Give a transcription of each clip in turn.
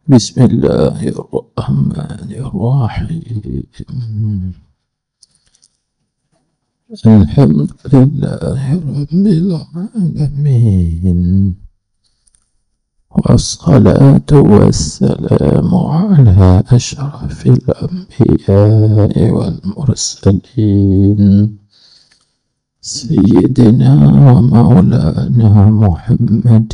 بسم الله الرحمن الرحيم. الحمد لله رب العالمين، والصلاة والسلام على أشرف الأنبياء والمرسلين سيدنا ومولانا محمد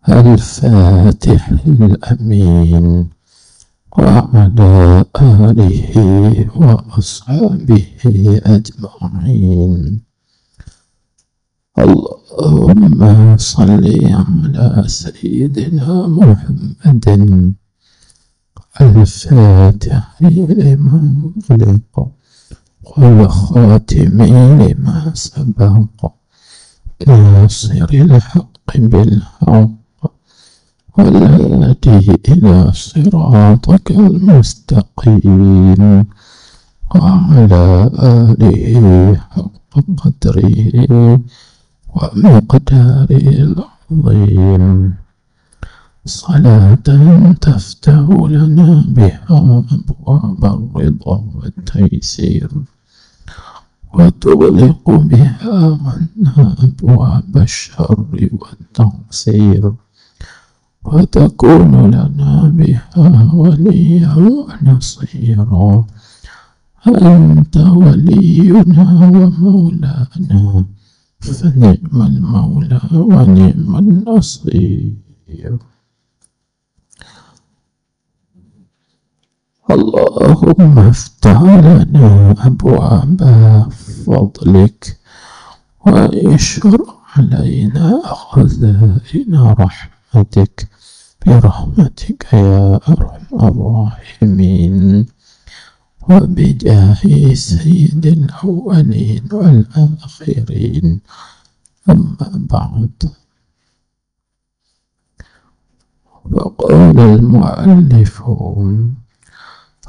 الفاتح الأمين وعلى آله وأصحابه أجمعين. اللهم صل على سيدنا محمد الفاتح لما أغلق والخاتم لما سبق ناصر الحق بالحق والهادي إلى صراطك المستقيم وعلى آله حق قدره ومقداره العظيم. صلاة تفتح لنا بها أبواب الرضا والتيسير، وتغلق بها عنا أبواب الشر والتعسير، وتكون لنا بها وليا ونصيرا. أنت ولينا ومولانا، فنعم المولى ونعم النصير. اللهم افتح لنا أبواب فضلك، واشرح علينا خزائن رحمتك برحمتك يا أرحم الراحمين، وبجاه سيد الأولين والآخرين. أما بعد، فقال المؤلف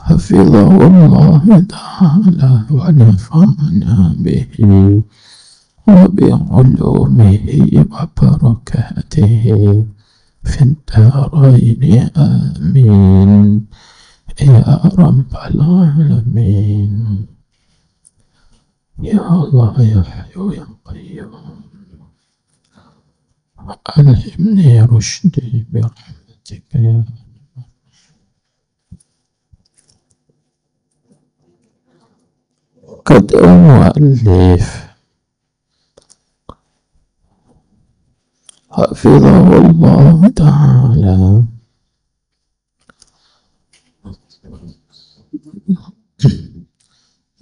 حفظه الله تعالى ونفعنا به وبعلومه وبركاته في الدارين آمين يا رب العالمين. يا الله يا حي يا قيوم، ألهمني رشدي برحمتك يا رب. قد المؤلف حفظه الله تعالى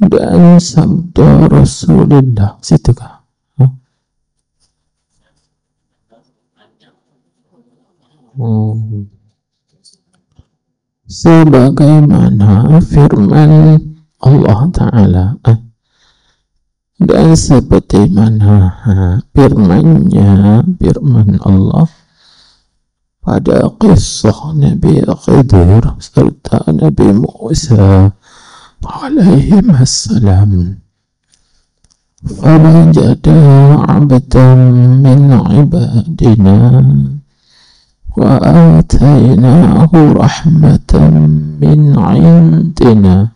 dan sabda Rasulullah situkah sebagaimana firman Allah Ta'ala dan seperti mana firman Allah pada kisah Nabi Khidir serta Nabi Musa alaihim assalam. Fawajada abdan min ibadina wa atainahu rahmatan min indina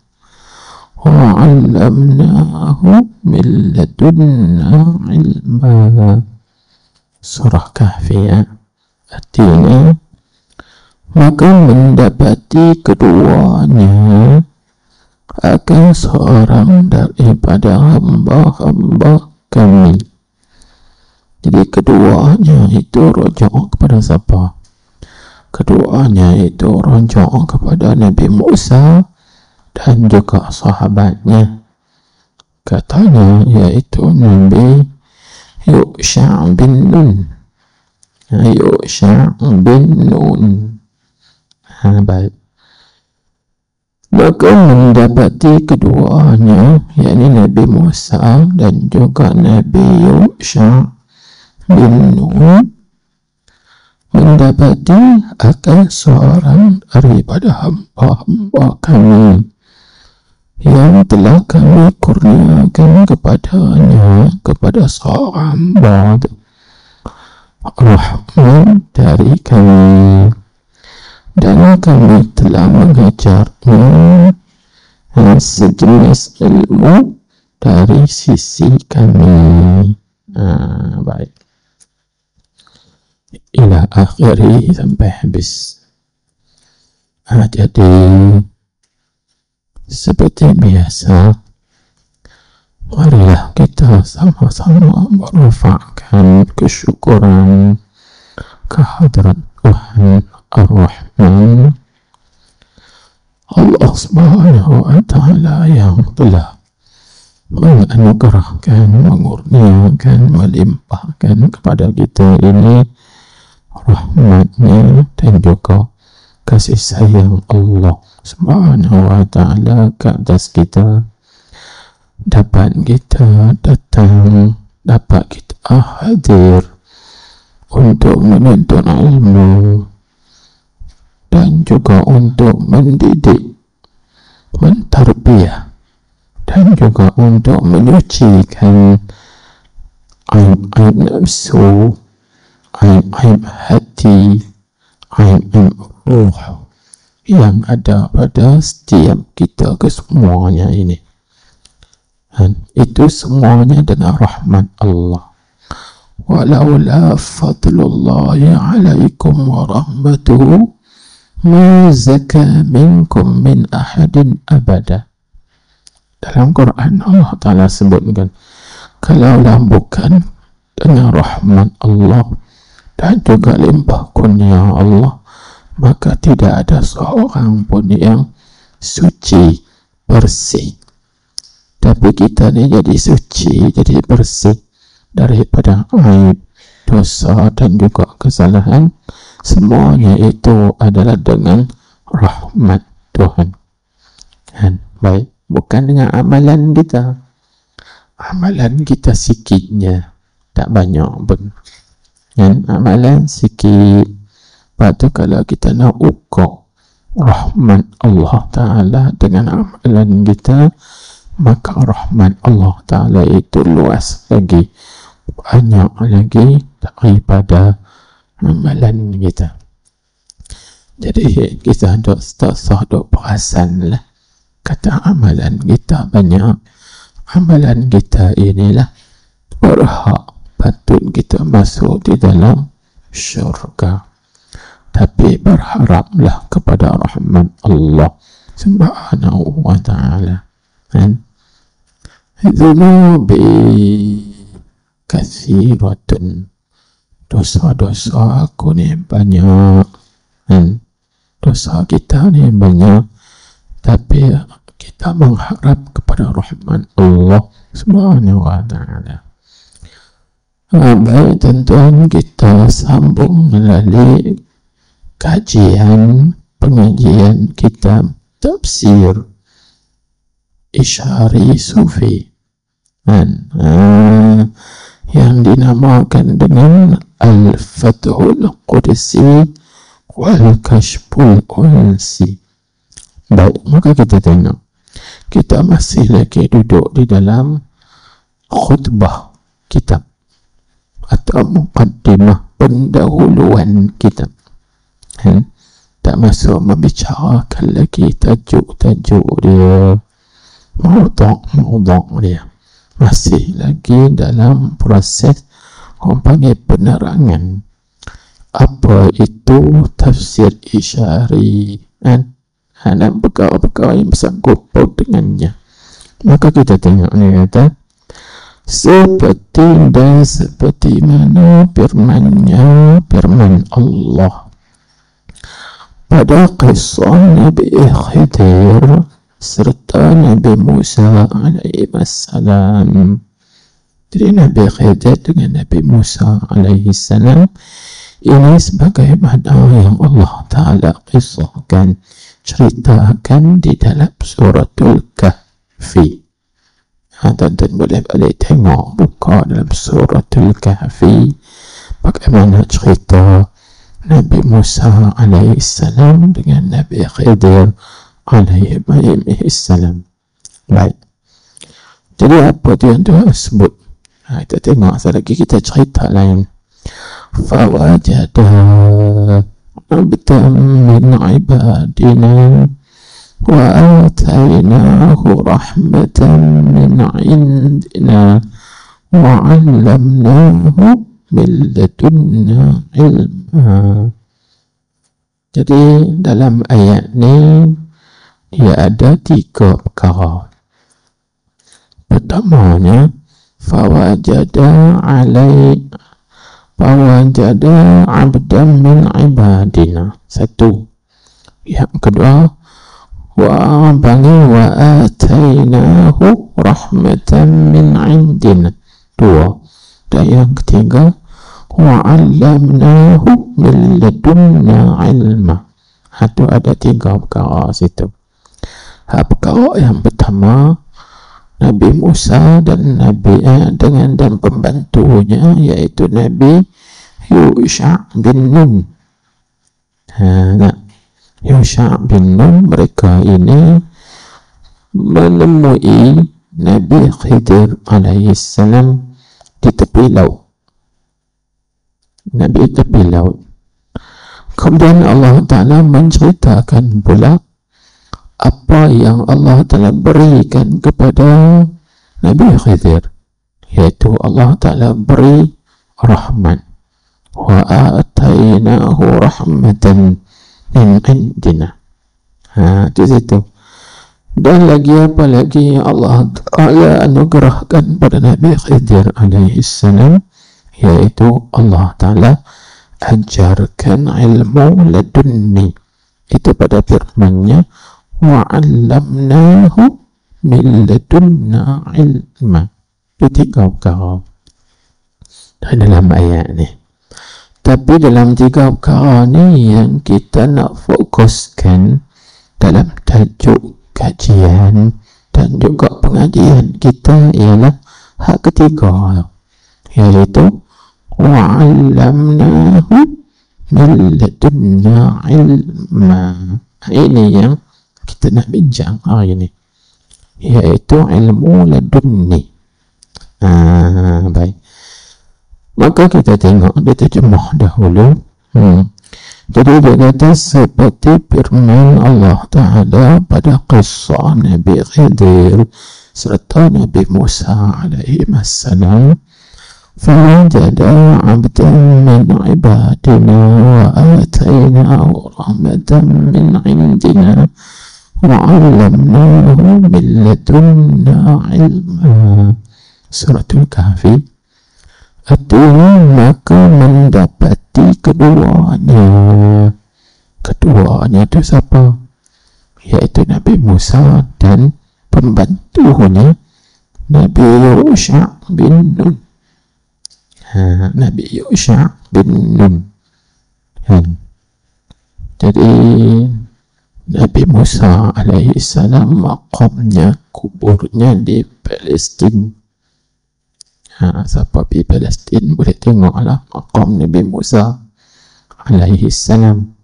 wa 'allamnahu min ladunna ilma. Surah Kahfi. Artinya, maka mendapati keduanya akan seorang daripada hamba-hamba kami. Jadi keduanya itu rujuk kepada siapa? Keduanya itu rujuk kepada Nabi Musa dan juga sahabatnya. Katanya yaitu Nabi Yusha' bin Nun. Baik. Maka mendapati keduanya, yakni Nabi Musa dan juga Nabi Yusha' bin Nun, mendapati akan seorang daripada hamba-hamba kami yang telah kami kurniakan kepadanya, kepada seorang hamba rahmat dari kami. dan kami telah mengajarnya sejenis ilmu dari sisi kami. Baik, ila akhiri, sampai habis. Jadi seperti biasa, marilah kita sama-sama merafakkan kesyukuran kehadrat Tuhan Ar-Rahman, Allah Subhanahu wa Ta'ala, yang telah menganugerahkan, mengurniakan, melimpahkan kepada kita ini rahmatnya dan juga kasih sayang Allah Subhanahu wa Ta'ala ke atas kita. Dapat kita datang, dapat kita hadir untuk menuntut ilmu dan juga untuk mendidik, mentarbiyah, dan juga untuk menyucikan aib-aib nafsu, aib-aib hati, aib-aib ruh yang ada pada setiap kita kesemuanya ini. Dan itu semuanya dengan rahmat Allah. Walaula fadlullahi alaikum wa rahmatuhu ma zaka minkum min ahadin abada. Dalam Quran Allah Ta'ala sebutkan, kalaulah bukan dengan rahmat Allah dan juga limpah kurnia Allah, maka tidak ada seorang pun yang suci, bersih. Tapi kita ni jadi suci, jadi bersih daripada aib, dosa dan juga kesalahan. Semuanya itu adalah dengan rahmat Tuhan. Dan baik, bukan dengan amalan kita. Amalan kita sikitnya, tak banyak pun. Dan amalan sikit. Lepas tu kalau kita nak ukur rahmat Allah Ta'ala dengan amalan kita, maka rahmat Allah Ta'ala itu luas lagi, banyak lagi daripada amalan kita. Jadi kita tak sah duk perasan lah kata amalan kita banyak. Amalan kita inilah berhak, patut kita masuk di dalam syurga. Tapi berharaplah kepada rahmat Allah Subhanahu wa Ta'ala. Dzunubi kathiratun, dosa-dosa aku ni banyak, dosa kita ni banyak, tapi kita mengharap kepada rahmat Allah Subhanahu wa Ta'ala. Baik tuan-tuan, kita sambung melalui pengajian kitab tafsir Isyari Sufi, yang dinamakan dengan Al-Fathul Qudsi wal Kashful Unsi. Baik, maka kita tengok, kita masih lagi duduk di dalam khutbah kitab atau muqaddimah, pendahuluan kitab. Tak masuk membicarakan lagi tajuk-tajuk dia, maudhu' dia. Masih lagi dalam proses orang panggil penerangan apa itu tafsir isyari, dan perkara-perkara yang bersangkut dengannya. Maka kita tengok ni kata, seperti mana firman Allah pada kisah Nabi Khidir serta Nabi Musa alaihi salam. Jadi Nabi Khidir dengan Nabi Musa alaihi salam ini sebagaimana yang Allah Ta'ala kisahkan, ceritakan di dalam suratul Kahfi. Tuan-tuan boleh balik tengok, buka dalam suratul Kahfi bagaimana cerita Nabi Musa alaihi salam dengan Nabi Khidir alaihi salam. Baik. Jadi apa tuan-tuan sebut? Kita tengok lagi, kita cerita lain. Fawajada عبدا من عبادنا وآتيناه رحمة من عندنا وعلمناه min ladunna ilma. Jadi dalam ayat ni ia ada 3 perkara. Pertamanya fawajada abdan min ibadina. 1. Yang kedua wa atainahu rahmatan min indina. 2. Dan yang ketiga wa'allamnahu min ladunna ilma. Itu ada 3 perkara situ. Perkara yang pertama, Nabi Musa dan dan pembantunya iaitu Nabi Yusha bin Nun. Yusha bin Nun, mereka ini menemui Nabi Khidir alaihissalam di tepi laut. Nabi tepi laut. Kemudian Allah Ta'ala menceritakan pula apa yang Allah Ta'ala berikan kepada Nabi Khidir, iaitu Allah Ta'ala beri rahmat. Wa atainahu rahmatan min indina. Di situ. Dan lagi apa lagi Allah Ta'ala anugerahkan pada Nabi Khidir alaihissalam, iaitu Allah Ta'ala ajarkan ilmu ladunni. Itu pada firman-Nya wa'allamnahu min ladunna ilma. Itu 3 perkara dalam ayat ni. Tapi dalam 3 perkara ni yang kita nak fokuskan dalam tajuk kajian dan juga pengajian kita ialah hak ketiga, iaitu wa'allamnahu min ladunna ilma. Ini yang kita nak bincang hari ini, iaitu ilmu ladunni. Baik, maka kita tengok dia terjemah dahulu. Jadi dia kata seperti firman Allah Ta'ala pada kisah Nabi Khidir serta Nabi Musa alaihi wassalam, fawajada abdan min ibadina wa atainahu rahmatan min indina wa 'allamnahu min ladunna ilma. Suratul Kahfi. Artinya maka mendapati keduanya itu siapa? Iaitu Nabi Musa dan pembantunya Nabi Yusha bin Nun. Nabi Yusha bin Nun. Jadi Nabi Musa alaihissalam maqamnya, kuburnya di Palestin. Siapa pergi Palestin boleh tengoklah maqam Nabi Musa alaihissalam.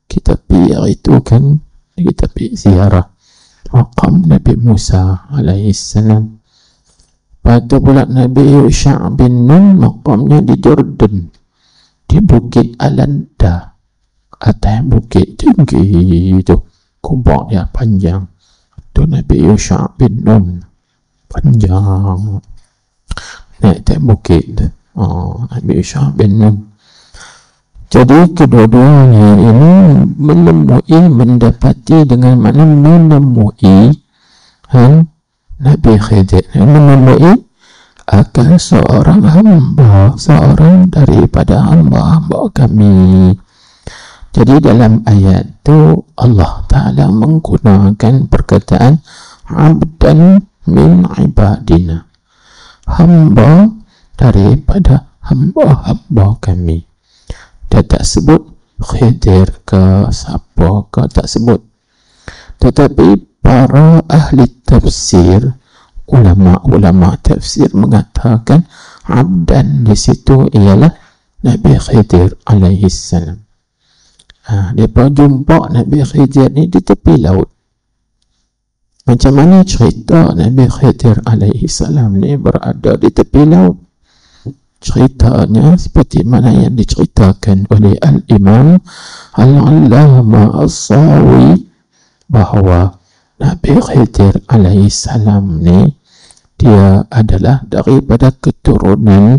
Kita pergi hari itu kan, kita pergi ziarah maqam Nabi Musa alaihissalam. Lepas tu pula Nabi Yusha bin Nun maqamnya di Jordan, di Bukit Alanda, atas bukit tinggi itu, kubur dia panjang. Tu Nabi Yusha bin Nun, panjang, naik atas bukit. Nabi Yusha bin Nun. Jadi kedua-duanya ini mendapati dengan makna menemui Nabi Khidir, menemui akan seorang hamba, seorang daripada hamba-hamba kami. Jadi dalam ayat tu Allah Ta'ala menggunakan perkataan abdan min ibadina, hamba daripada hamba-hamba kami. Dia tak sebut Khidir ke siapa ke, tak sebut. Tetapi para ahli tafsir, ulama-ulama tafsir mengatakan abdan di situ ialah Nabi Khidir alaihissalam. Mereka jumpa Nabi Khidir ni di tepi laut. Macam mana cerita Nabi Khidir alaihissalam ni berada di tepi laut? ceritanya seperti mana yang diceritakan oleh Al-Imam Al-Allamah As-Sawi bahawa Nabi Khidir alaihi salam ni dia adalah daripada keturunan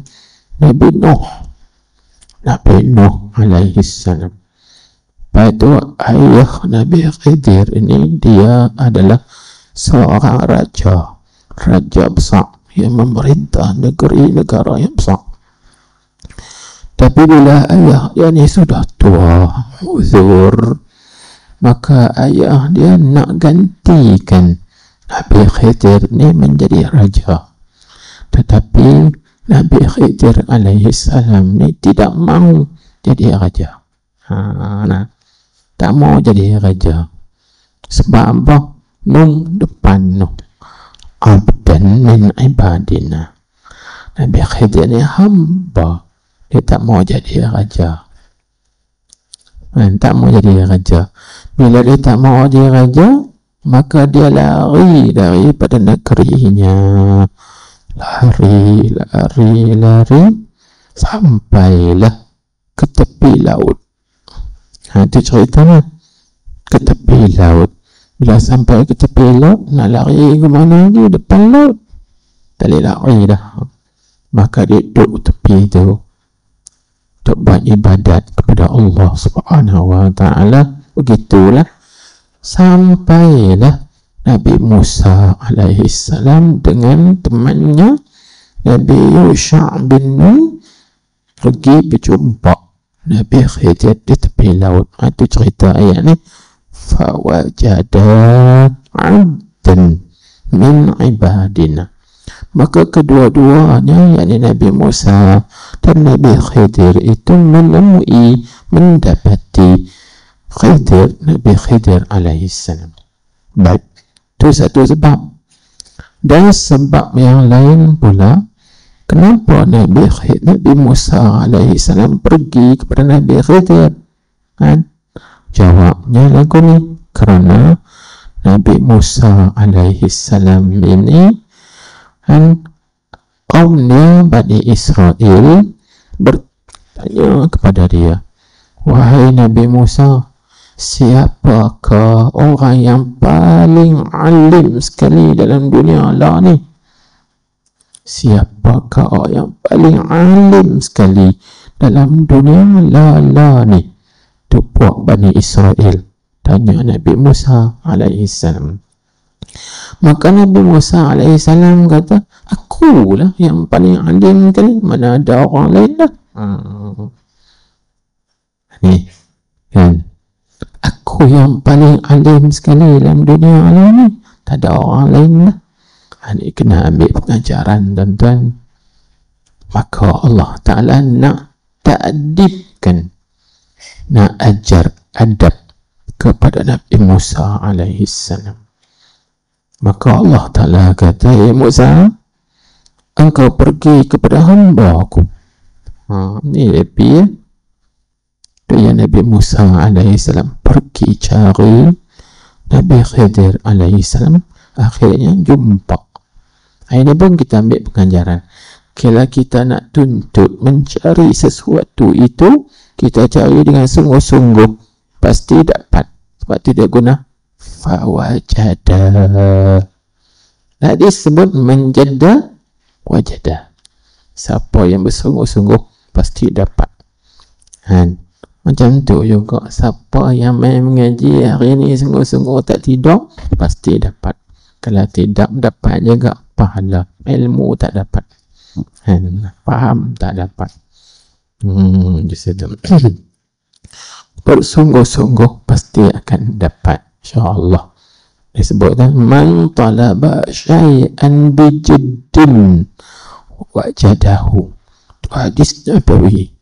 Nabi Nuh. Nabi Nuh alaihi salam. Pada ayah Nabi Khidir ini dia adalah seorang raja besar yang memerintah negara yang besar. Tapi bila ayah dia ni sudah tua, uzur, maka ayah dia nak gantikan Nabi Khidir ni menjadi raja. Tetapi Nabi Khidir alaihi salam ni tidak mau jadi raja. Tak mau jadi raja. Sebab apa? Nun depan Nuh. Abdan min ibadina. Nabi Khidir ni hamba. Dia tak mau jadi raja. Tak mau jadi raja. Bila dia tak mau jadi raja, maka dia lari daripada negerinya. Lari sampailah ke tepi laut. Itu ceritanya. Ke tepi laut. Bila sampai ke tepi laut, nak lari ke mana lagi? Depan laut. Tak boleh lari dah. Maka dia duduk tepi tu untuk buat ibadat kepada Allah Subhanahu wa ta'ala. Begitulah sampailah Nabi Musa alaihi salam dengan temannya Nabi Yusha' bin Nun pergi berjumpa Nabi Khidir di tepi laut. Itu cerita ayat ni. Fawajada abdan min ibadina. Maka kedua-duanya, yakni Nabi Musa dan Nabi Khidir itu mendapati Nabi Khidir alaihi salam. Baik, itu satu sebab. Dan sebab yang lain pula, kenapa Nabi Musa alaihi salam pergi kepada Nabi Khidir? Jawabnya lagu ni, kerana Nabi Musa alaihi salam ini kaumnya Bani Israel bertanya kepada dia, wahai Nabi Musa, siapakah orang yang paling alim sekali dalam dunia Allah ni? Siapakah orang yang paling alim sekali dalam dunia Allah ni? Itu puak Bani Israel tanya Nabi Musa alaihi salam. Maka Nabi Musa alaihi salam kata, akulah yang paling alim sekali, mana ada orang lain dah. Ni kan, aku yang paling alim sekali dalam dunia ni, tak ada orang lain dah. Ni kena ambil pengajaran tuan-tuan. Maka Allah Ta'ala nak ta'adibkan, nak ajar adab kepada Nabi Musa alaihi salam. Maka Allah Ta'ala kata, ya Musa, engkau pergi kepada hamba aku. Ni lebih ya. Ya Nabi Musa alaihi salam pergi cari Nabi Khidir alaihi salam. Akhirnya jumpa. Ini pun kita ambil pengajaran. Kalau kita nak tuntut mencari sesuatu itu, kita cari dengan sungguh-sungguh, pasti dapat. Sebab itu dia guna fawajada. Nak disebut menjada wajada. Siapa yang bersungguh-sungguh pasti dapat. Macam tu juga, siapa yang main mengaji hari ni sungguh-sungguh tak tidur, pasti dapat. Kalau tidak, dapat juga pahala. Ilmu tak dapat. Faham tak dapat. Bersungguh-sungguh pasti akan dapat, insyaAllah. Disebutkan man talaba syai'an bijiddin wajadahu. Itu hadis Nabawi.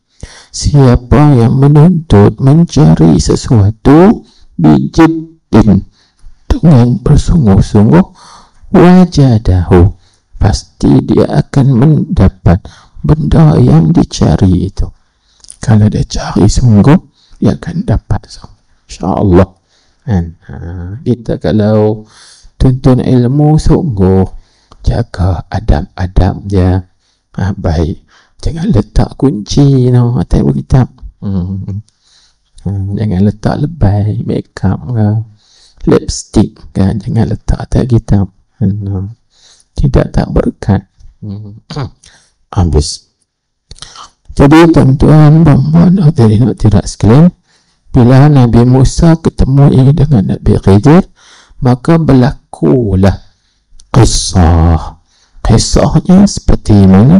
Siapa yang menuntut mencari sesuatu bijiddin, dengan bersungguh-sungguh, wajadahu, pasti dia akan mendapat benda yang dicari itu. Kalau dia cari sungguh, dia akan dapat, insyaAllah. Kita kalau tuntun ilmu sungguh, jaga adab-adab dia baik. Jangan letak kunci atas buku kitab. Jangan letak lebay, makeup ke, lipstick kan, jangan letak atas kitab. Tidak tak berkat. Habis. Jadi tuan-tuan, puan-puan, hadirin hadirat sekalian, bila Nabi Musa ketemu dengan Nabi Khidir, maka berlakulah kisahnya seperti mana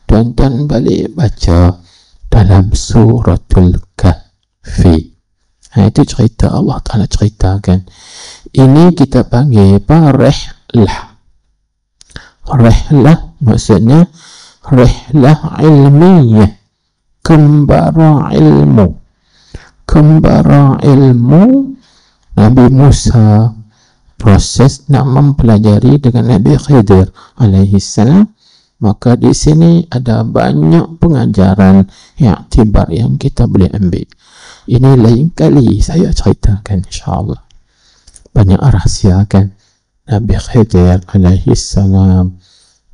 tuan-tuan balik baca dalam suratul Kahfi. Itu cerita Allah Ta'ala ceritakan. Ini kita panggil apa? Rihlah maksudnya rihlah ilmiah, kembara ilmu Nabi Musa, proses nak mempelajari dengan Nabi Khidir alaihi salam. Maka di sini ada banyak pengajaran iktibar yang kita boleh ambil. Ini lain kali saya ceritakan, insyaAllah. Banyak rahsia kan. Nabi Khidir alaihi salam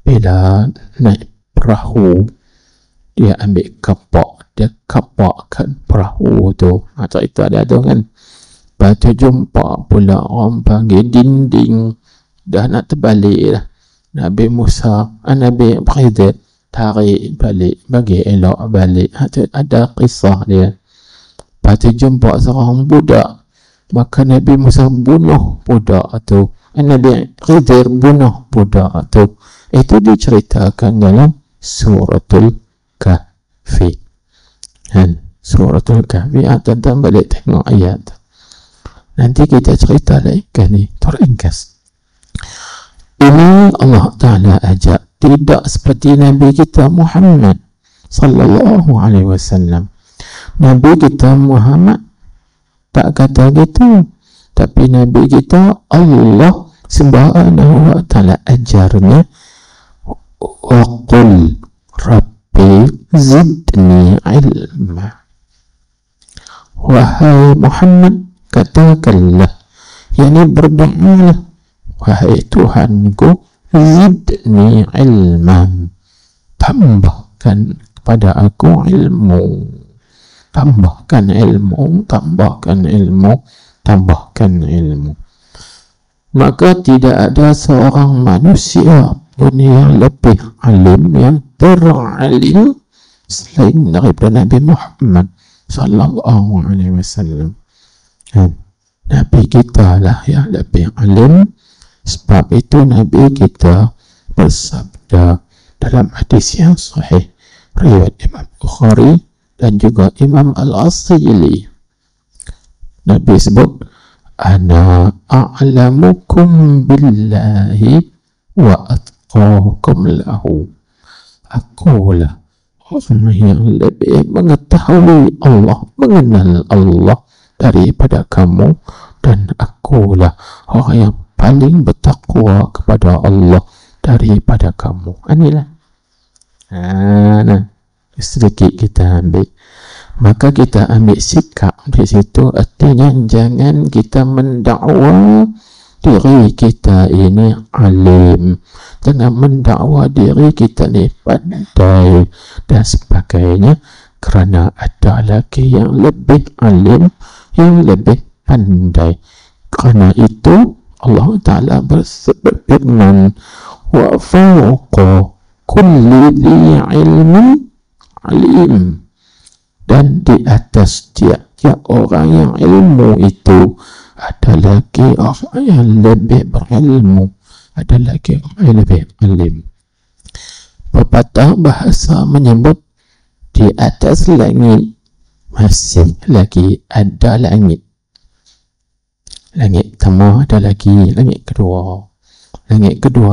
bila naik perahu, dia ambil kapak, dia kapakkan perahu tu. Cerita dia tu kan. Lepas tu jumpa pula orang panggil dinding, dah nak terbalik dah. Nabi Musa, Nabi Khidir tarik balik, bagi elok balik. Ada kisah dia. Lepas tu jumpa seorang budak, maka Nabi Musa bunuh budak tu. Nabi Khidir bunuh budak tu. Itu diceritakan dalam suratul Kahfi. Suratul Kahfi, tuan-tuan balik tengok ayat. Nanti kita cerita lagi kali, terringkas. Ini Allah Ta'ala ajak, tidak seperti Nabi kita Muhammad sallallahu alaihi wasallam. Nabi kita Muhammad tak kata gitu, tapi Nabi kita Allah Subhanahu wa Ta'ala ajarnya, wa qul rabbi zidni ilma. Wahai Muhammad, katakanlah, yakni berdoalah, wahai Tuhanku, zidni ilman, tambahkan kepada aku ilmu, tambahkan ilmu, tambahkan ilmu, tambahkan ilmu. Maka tidak ada seorang manusia pun yang lebih alim, yang teralim selain daripada Nabi Muhammad sallallahu alaihi wasallam. Nabi kita lah yang lebih alim. Sebab itu Nabi kita bersabda dalam hadis yang sahih riwayat Imam Bukhari dan juga Imam Al-Asili. Nabi sebut, ana a'lamukum billahi wa atqakum lahu. Akulah orang yang lebih mengetahui Allah, mengenal Allah daripada kamu, dan akulah orang yang paling bertakwa kepada Allah daripada kamu. Inilah. Sedikit kita ambil. Maka kita ambil sikap di situ. Artinya jangan kita mendakwa diri kita ini alim. Jangan mendakwa diri kita ini pandai dan sebagainya. Kerana ada lagi yang lebih alim, yang lebih pandai. Kerana itu Allah Ta'ala berfirman, wa fawqa kulli dhi ilmin alim, dan di atas tiap-tiap orang yang ilmu itu ada lagi orang yang lebih berilmu, ada lagi orang yang lebih alim. Pepatah bahasa menyebut di atas langit masih lagi ada langit. Langit pertama ada lagi, langit kedua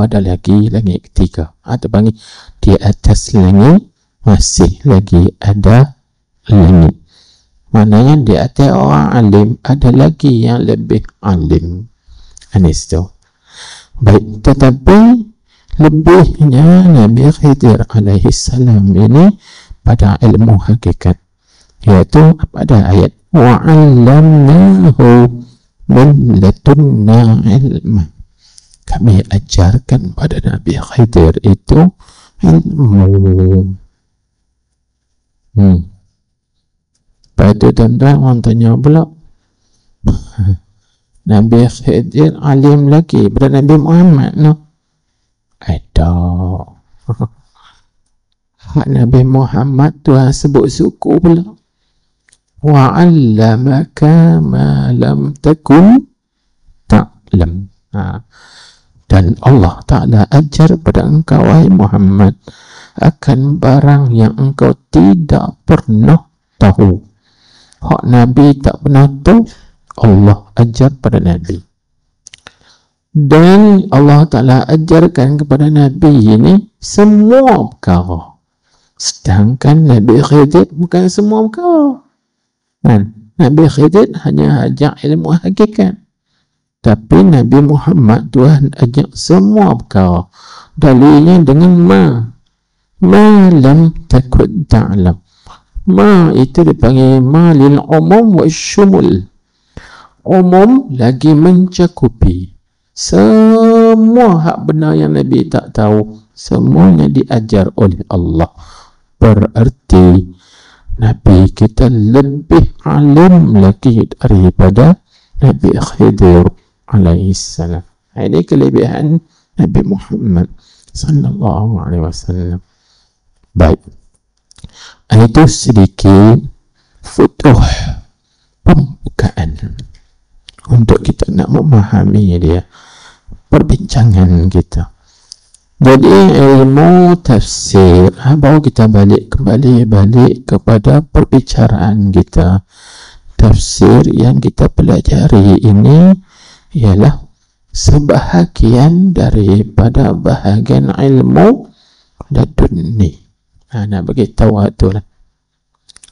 ada lagi, langit ketiga. Ada panggil di atas langit masih lagi ada langit. Maknanya di atas orang alim ada lagi yang lebih alim. Anis tu. Baik, tetapi lebihnya Nabi Khidir alaihi salam ini pada ilmu hakikat, iaitu pada ayat wa'allamnahu min ladunna ilma. Kami ajarkan pada Nabi Khidir itu ilmu. Lepas tu tuan-tuan, orang tanya pula, Nabi Khidir alim lagi pada Nabi Muhammad, no? Ada. Hak Nabi Muhammad Tuhan sebut suku pula. Wa'allamaka ma lam takun ta'lam. Dan Allah Ta'ala ajar pada engkau, wahai Muhammad, akan barang yang engkau tidak pernah tahu. Hak Nabi tak pernah tahu, Allah ajar pada Nabi. Dan Allah Ta'ala ajarkan kepada Nabi ini semua perkara. Sedangkan Nabi Khidir bukan semua perkara. Nabi Khidir hanya ajar ilmu hakikat. Tapi Nabi Muhammad Tuhan ajar semua perkara. Dalilnya dengan ma lam takun ta'lam. Ma itu dipanggil ma lil umum wa syumul. Umum lagi mencakupi. Semua hak benar yang Nabi tak tahu, semuanya diajar oleh Allah. Berarti Nabi kita lebih alim lagi daripada Nabi Khidir alaihissalam. Ini kelebihan Nabi Muhammad sallallahu alaihi wasallam. Baik, itu sedikit futuh, pembukaan untuk kita nak memahami dia, perbincangan kita. Jadi ilmu tafsir, baru kita balik kepada perbicaraan kita. Tafsir yang kita pelajari ini ialah sebahagian daripada bahagian ilmu laduni. Nak beritahu tu lah,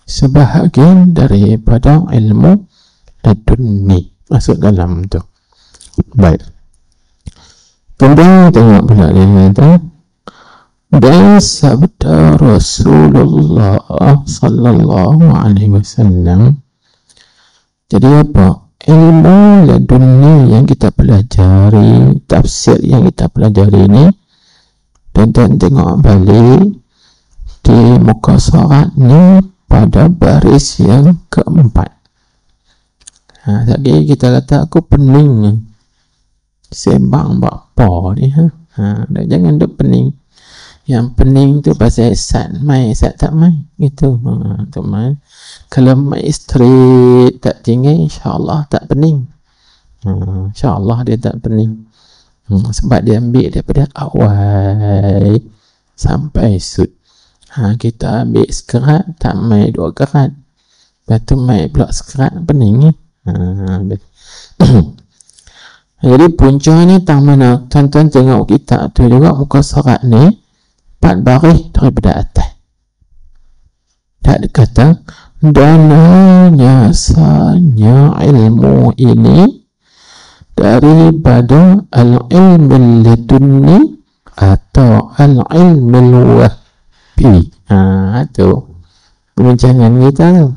sebahagian daripada ilmu laduni masuk dalam tu. Baik, kemudian tengok pula dia kata, dan sabda Rasulullah sallallahu alaihi wasallam. Jadi apa? Ilmu laduni yang kita pelajari, tafsir yang kita pelajari ini, dan tengok balik di muka surat ni pada baris yang keempat. Tadi kita kata aku pening sembang bapa ni, jangan duk pening. Yang pening tu pasal sat mai, sat tak mai gitu. Tu mai. Kalau mai straight tak tinggal, insya-Allah tak pening. Insya-Allah dia tak pening. Sebab dia ambil daripada awal sampai sud. Kita ambil sekerat, tak mai 2 kerat. Lepas tu mai pula sekerat, pening ni. Jadi punca ni tang mana? Tuan-tuan tengok kitab tu juga, muka surat ni 4 baris daripada atas. Tak kata dan hanya sanya ilmu ini daripada al-ilmu laduni atau al-ilmu wahbi. Tu perbincangan kita tu.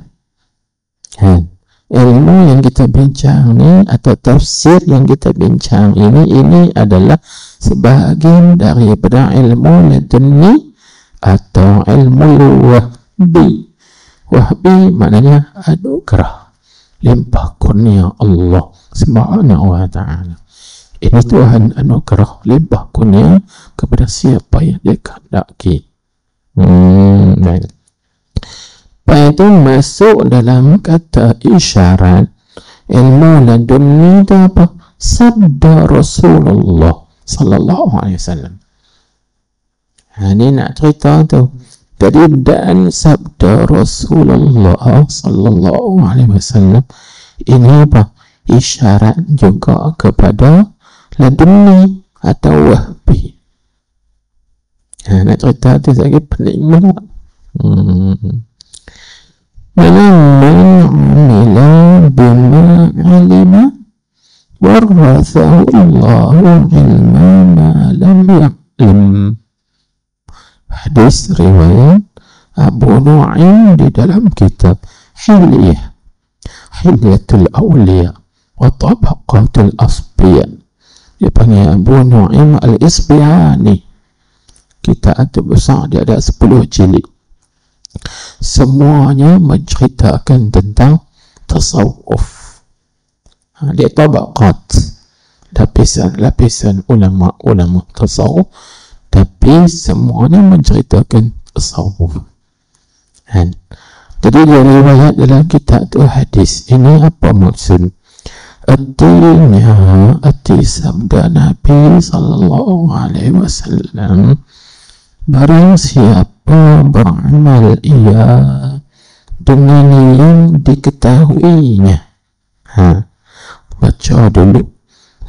Ilmu yang kita bincang ni atau tafsir yang kita bincang ini adalah sebahagian daripada ilmu laduni atau ilmu wahbi. Wahbi maknanya anugerah, limpah kurnia Allah Subhanahu wa ta'ala. Ini Tuhan anugerah limpah kurnia kepada siapa yang dia kehendaki. Baik, itu masuk dalam kata isyarat. Ilmu laduni itu apa? Sabda Rasulullah sallallahu alaihi wasallam. Ini nak cerita tu. Jadi dan sabda Rasulullah sallallahu alaihi wasallam ini apa? Isyarat juga kepada laduni atau wahbi. Nak cerita tu lagi pening banget. Man amila bima alima warathahu Allahu ilma ma lam ya'lam. Hadis riwayat Abu Nu'aim di dalam kitab Hilyatul Awliya wa Tabaqatul Asbiya. Dia panggil Abu Nu'aim Al-Isbihani. Kitab itu besar, dia ada 10 jilid. semuanya menceritakan tentang tasawuf. Dia tabaqat, lapisan ulama tasawuf, tapi semuanya menceritakan tasawuf. Jadi dia riwayat dalam kitab tu hadis. Ini apa maksud? Arti sabda Nabi sallallahu alaihi wasallam, barang siapa beramal ia dengan yang diketahuinya. Baca dulu.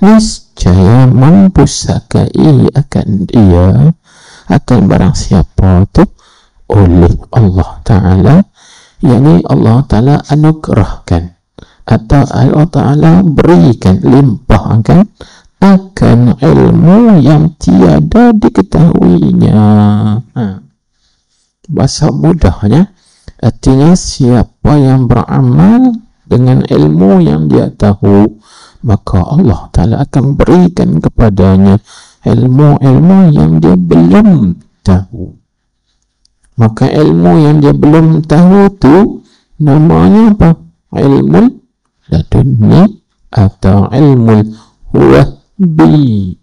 Niscaya mempusakai akan dia, akan barang siapa tu, oleh Allah Ta'ala, yakni Allah Ta'ala anugerahkan atau Allah Ta'ala berikan, limpahkan akan ilmu yang tiada diketahuinya. Bahasa mudahnya, artinya siapa yang beramal dengan ilmu yang dia tahu, maka Allah Ta'ala akan berikan kepadanya ilmu-ilmu yang dia belum tahu. Maka ilmu yang dia belum tahu tu namanya apa? Ilmu ladunni atau ilmu wahbi,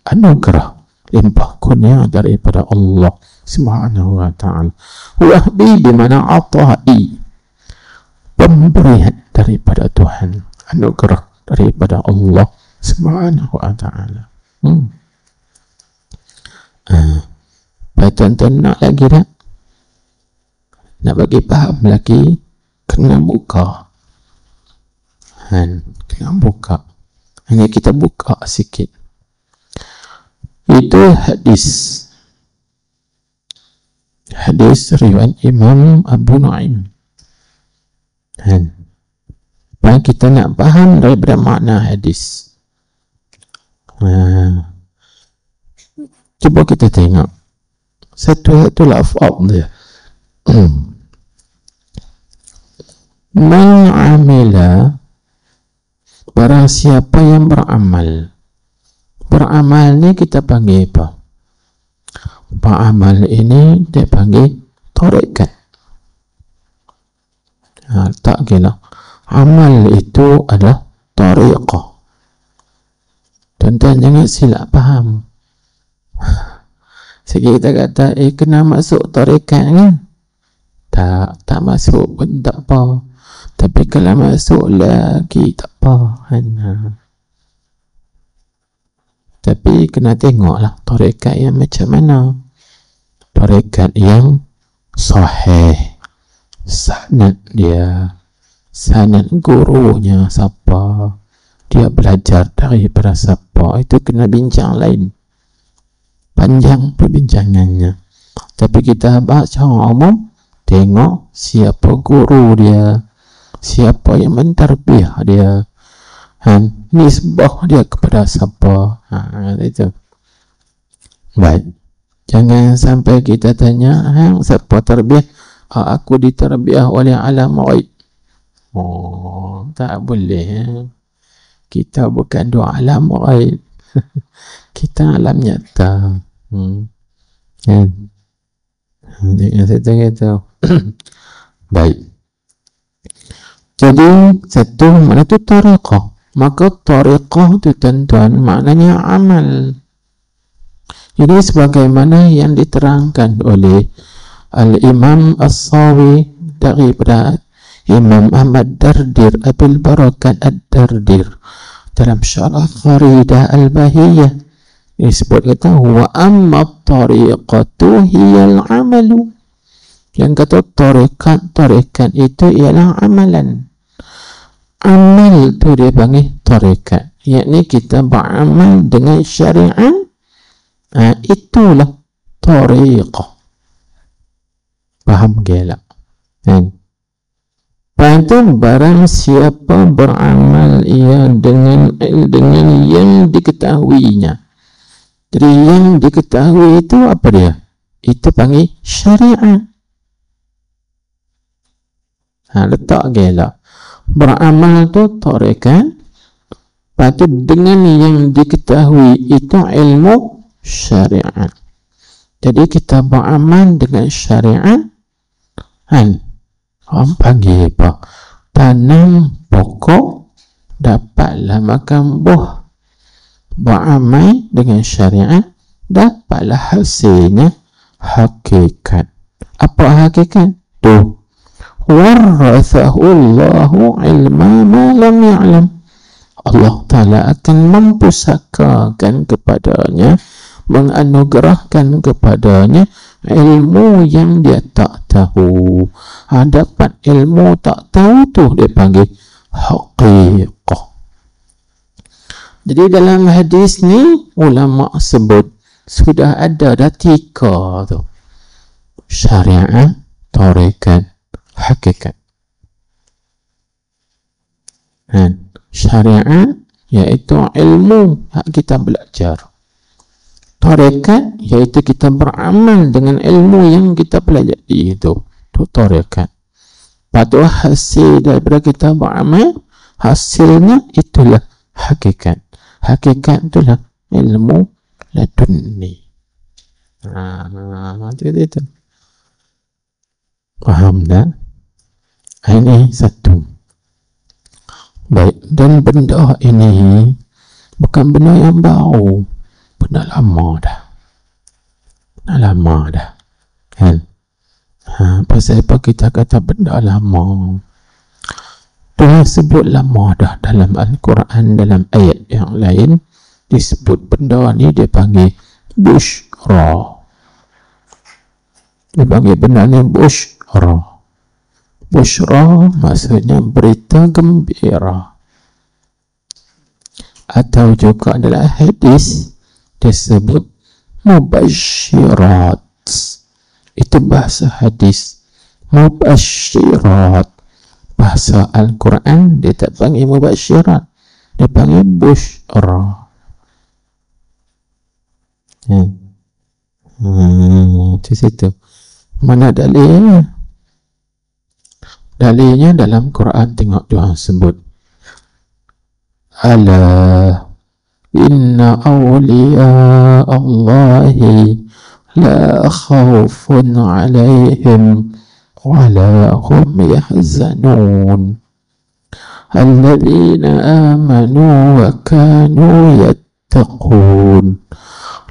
anugerah limpah kurnia daripada Allah Subhanahu wa ta'ala. Wahbi bermakna ata'i, pemberian daripada Tuhan, anugerah daripada Allah Subhanahu wa ta'ala. Tuan-tuan nak lagi tak? Nak bagi faham lagi, kena buka. Kena buka. Hanya kita buka sikit. Itu hadis riwayat Imam Abu Nu'aim. Supaya kita nak faham daripada makna hadis. Cuba kita tengok satu-satu lafaz dia. Man amila, barang siapa yang beramal. Beramal ni kita panggil apa? Beramal ini dia panggil tarekat. Tak kira amal itu adalah tariqah. Tuan-tuan jangan silap faham. Sikit kita kata, kena masuk tarekat ni. Tak masuk pun tak apa. Tapi kalau masuk lagi tak apa. Tapi kena tengoklah tarekat yang macam mana. Tarekat yang sahih, sanad dia, sanad gurunya siapa, dia belajar daripada siapa, itu kena bincang lain, panjang perbincangannya. Tapi kita baca umum, tengok siapa guru dia, siapa yang mentarbiah dia, nisbah dia kepada siapa. Itu baik. Jangan sampai kita tanya, siapa tarbiah? Aku ditarbiah oleh alam ghaib. Tak boleh. Kita bukan dua alam ghaib. Kita alam nyata. Saya tanya tu. Baik. Jadi satu mana tu tariqah. Maka tariqah tu tuan-tuan maknanya amal. Jadi sebagaimana yang diterangkan oleh Al-Imam As-Sawi daripada Imam Ahmad Dardir Abil Barakat Ad-Dardir dalam syarah Faridah Al-Bahiyah, disebut kata wa amma tariqatu hiyal amalu. Yang kata tarikat itu ialah amalan. Amal tu dia panggil tarikat, yakni kita beramal dengan syariat. Itulah tariqah. Faham ke tak? Lepas barang siapa beramal ia dengan yang diketahuinya. Jadi yang diketahui itu apa dia? Itu panggil syariat. Letak ke tak? Beramal tu tarikat. Lepas tu dengan yang diketahui itu ilmu syariat. Jadi kita beramal dengan syariat, Kan? Orang panggil apa? Tanam pokok, dapatlah makan buah. Beramal dengan syariat, dapatlah hasilnya hakikat. Apa hakikat? Tu. Warathahu Allahu ilma ma lam ya'lam. Allah Ta'ala akan mempusakakan kepadanya, menganugerahkan kepadanya ilmu yang dia tak tahu. Dapat ilmu tak tahu tu dia panggil haqiqah. Jadi dalam hadis ni ulama sebut sudah ada dah 3 tu: syariat, tarekat, hakikat. Syariat iaitu ilmu yang kita belajar. Tarekat iaitu kita beramal dengan ilmu yang kita pelajari itu tarekat. Patuh hasil daripada kita beramal, hasilnya itulah hakikat. Hakikat itulah ilmu ladunni. Itu. Faham tak? Ini satu. Baik, dan benda ini bukan benda yang baru, benda lama dah. Kan? Pasal apa kita kata benda lama? Tuhan sebut lama dah dalam Al-Quran, dalam ayat yang lain disebut benda ni dia panggil bushra. Dia panggil benda ni bushra. Bushra maksudnya berita gembira. Atau juga dalam hadis disebut mubasyirat. Itu bahasa hadis. Mubasyirat. Bahasa Al-Quran dia tak panggil mubasyirat, dia panggil bushra. Di situ. Mana dalilnya? Dalilnya dalam Quran, tengok Tuhan sebut, ala inna awliya Allahi la khawfun alaihim wa la hum yahzanun alladhina amanu wa kanu yattaqun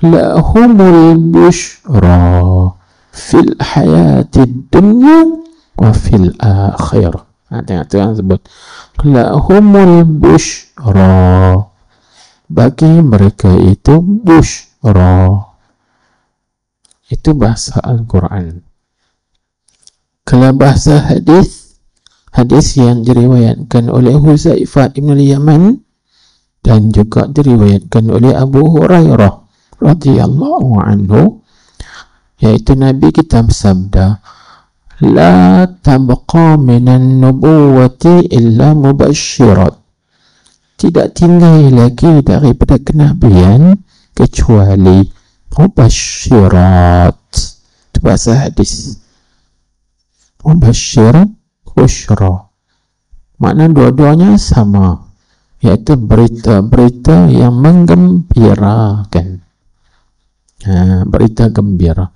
lahumul bushra fil hayati dunya wa fil akhirah. Tengok Tuhan sebut lahumul bushra, bagi mereka itu bushra. Itu bahasa Al-Quran. Kalau bahasa hadis, hadis yang diriwayatkan oleh Huzaifah ibn al-Yaman dan juga diriwayatkan oleh Abu Hurairah radhiyallahu anhu, yaitu Nabi kita bersabda, la tabqa minan nubuwati illa mubasyirat. Tidak tinggal lagi daripada kenabian kecuali mubasyirat. Itu bahasa hadis. Mubasyirat, bushra. Makna dua-duanya sama, iaitu berita-berita yang menggembirakan. Berita gembira.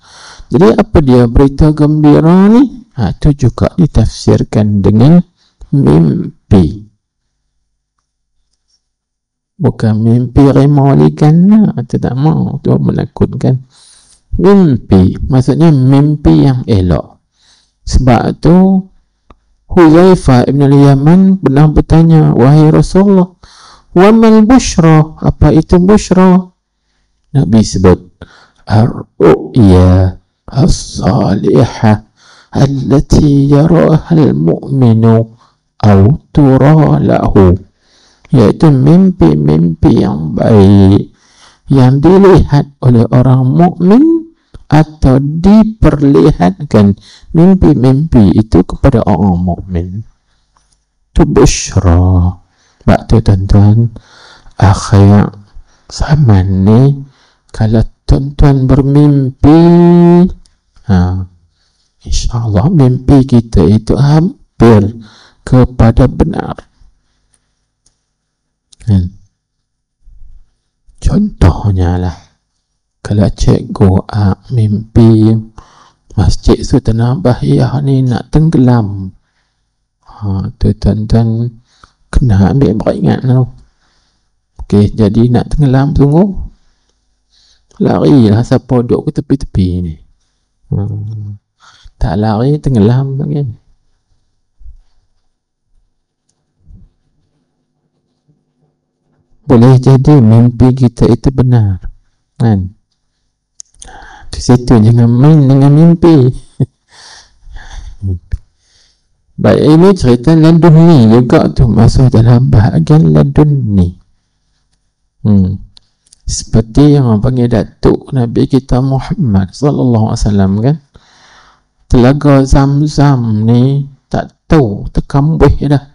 Jadi apa dia berita gembira ni? Itu juga ditafsirkan dengan mimpi. Bukan mimpi remolikan, itu tak mau, itu menakutkan. Mimpi, maksudnya mimpi yang elok. Sebab tu Huzaifah ibn al-Yaman pernah bertanya, wahai Rasulullah, wa mal bushra, apa itu bushra? Nabi sebut, ar-ru'ya as-salihah allati yaraha al-mu'minu aw tura lahu, iaitu mimpi-mimpi yang baik yang dilihat oleh orang mukmin atau diperlihatkan mimpi-mimpi itu kepada orang mukmin. Itu bushra. Sebab tu tuan-tuan, akhir zaman ni kalau tuan-tuan bermimpi, insyaAllah mimpi kita itu hampir kepada benar. Contohnya lah, kalau cikgu mimpi masjid tu tanah bahiyah ni nak tenggelam. Tu tuan-tuan kena ambil beringat tau. Okey, jadi nak tenggelam tunggu, larilah siapa duduk ke tepi-tepi ni. Tak lari tenggelam kan. Boleh jadi mimpi kita itu benar kan. Di situ jangan main dengan mimpi. Baik, ini cerita laduni juga tu, masuk dalam bahagian laduni. Seperti yang orang panggil Datuk Nabi kita Muhammad sallallahu alaihi wasallam kan. Telaga Zam-Zam ni tak tahu terkambih dah.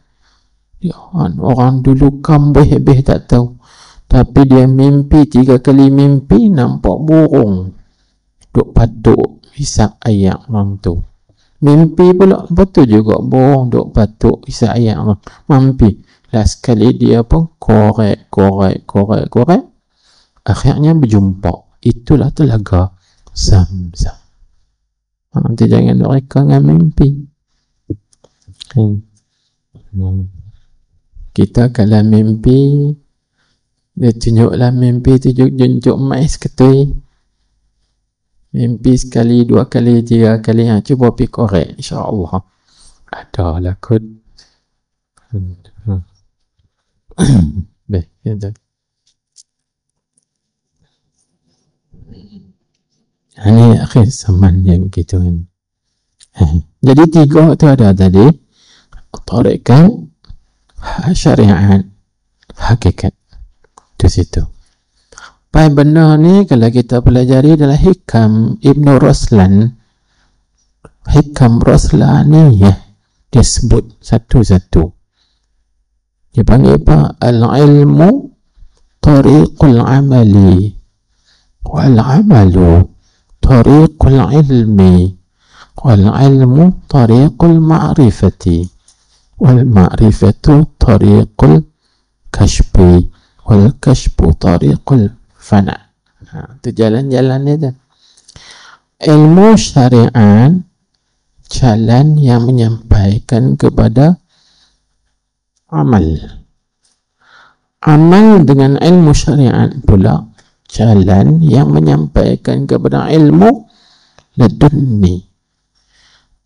Ya, orang dulu kambih tak tahu. Tapi dia mimpi 3 kali mimpi nampak burung duk patuk hisap ayak orang tu. Mimpi pula betul juga burung duk patuk hisap ayak orang. Mimpi. Last kali dia pun korek. Akhirnya berjumpa. Itulah telaga Zam-Zam. Nanti jangan mereka dengan mimpi. Kita kalau mimpi, dia tunjuklah mimpi tu junjuk mais ketui. Mimpi sekali, 2 kali, 3 kali. Cuba pergi korek, insyaAllah ada lah kot. Baik, ya. Ini akhir zaman yang begitu kan. Jadi 3 tu ada tadi, tarikat, syariat, hakikat. Di situ. Pai benda ni kalau kita pelajari adalah hikam Ibn Ruslan. Hikam Ruslani ya, dia sebut satu-satu. Dia panggil apa? Al-ilmu tariqul amali wal amalu tariqul ilmi wal ilmu tariqul ma'rifati wal ma'rifatu tariqul kashfi wal kashfu tariqul fana. Itu jalan-jalan dia. Ilmu syariat jalan yang menyampaikan kepada amal. Amal dengan ilmu syariat pula jalan yang menyampaikan kepada ilmu ladunni.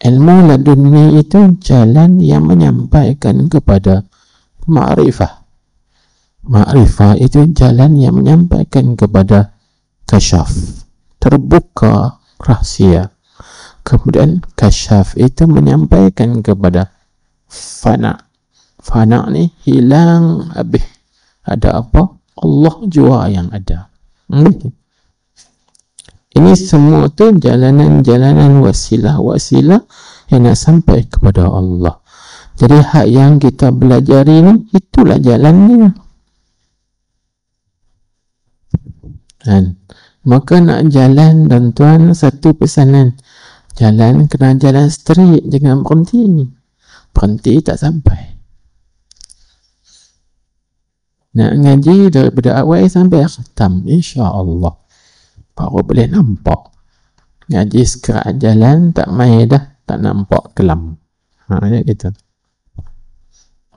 Ilmu ladunni itu jalan yang menyampaikan kepada ma'rifah. Ma'rifah itu jalan yang menyampaikan kepada kasyaf, terbuka rahsia. Kemudian kasyaf itu menyampaikan kepada fana. Fana ni hilang habis. Ada apa? Allah jua yang ada. Ini semua tu jalanan-jalanan wasilah-wasilah yang nak sampai kepada Allah. Jadi hak yang kita belajar ini, itulah jalannya. Dan maka nak jalan, dan tuan satu pesanan, jalan kena jalan straight, jangan berhenti. Berhenti tak sampai. Nak ngaji daripada awal sampai khatam, insya-Allah baru boleh nampak. Ngaji sekerat jalan tak main dah, tak nampak kelam. Dia gitu.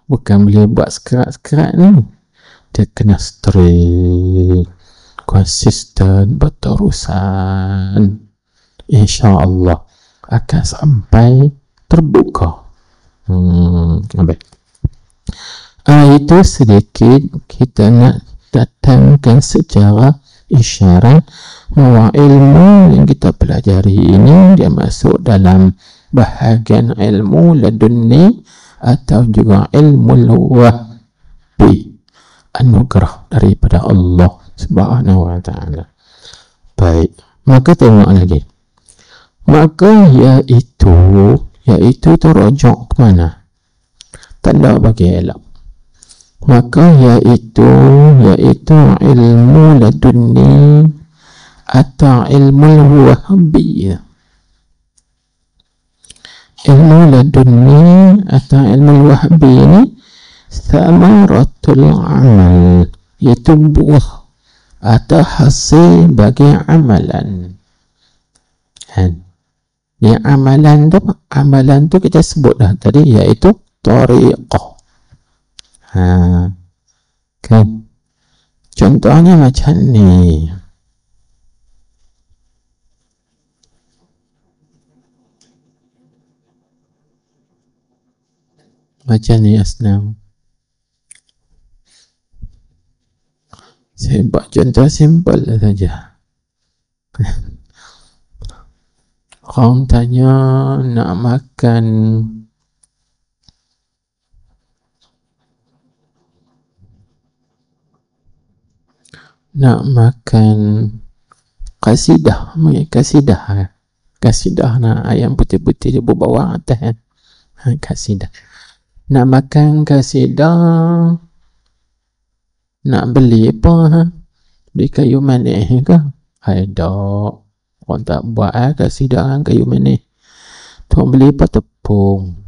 Bukan boleh buat sekerat-sekerat ni, dia kena straight, konsisten, berterusan. InsyaAllah akan sampai terbuka. Baik. Itu sedikit kita nak datangkan secara isyarat bahawa ilmu yang kita pelajari ini dia masuk dalam bahagian ilmu ladunni atau juga ilmu wahbi, anugerah daripada Allah Subhanahu wa ta'ala. Baik, maka tengok lagi. Maka iaitu terujuk ke mana? Tanda bagi elok. Maka iaitu ilmu ladunni atau ilmu wahbi. Ilmu ladunni atau ilmu wahbi ini thamaratul amal, iaitu buah atau hasil bagi amalan. Yang amalan tu kita sebut dah tadi, iaitu tariqah. Kan? Contohnya macam ni. Macam ni Asnam. Saya buat contoh simple saja. Orang tanya nak makan kasidah nak ayam putih-putih dia berbawa atas. Kasidah. Nak makan kasidah, nak beli apa? Beli kayu manis ke? Hai tak. Orang tak buat kasidah kan kayu manis. Tuan beli apa? Tepung.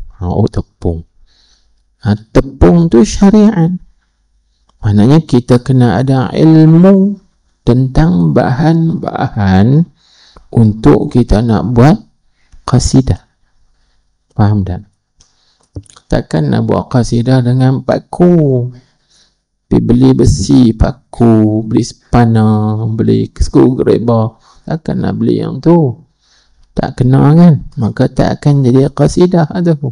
Tepung. Tepung tu syariat. Maknanya kita kena ada ilmu tentang bahan-bahan untuk kita nak buat kasidah. Faham tak? Takkan nak buat kasidah dengan paku. Beli besi, paku, beli spana, beli screwdriver. Takkan nak beli yang tu. Tak kena kan? Maka tak akan jadi kasidah tu.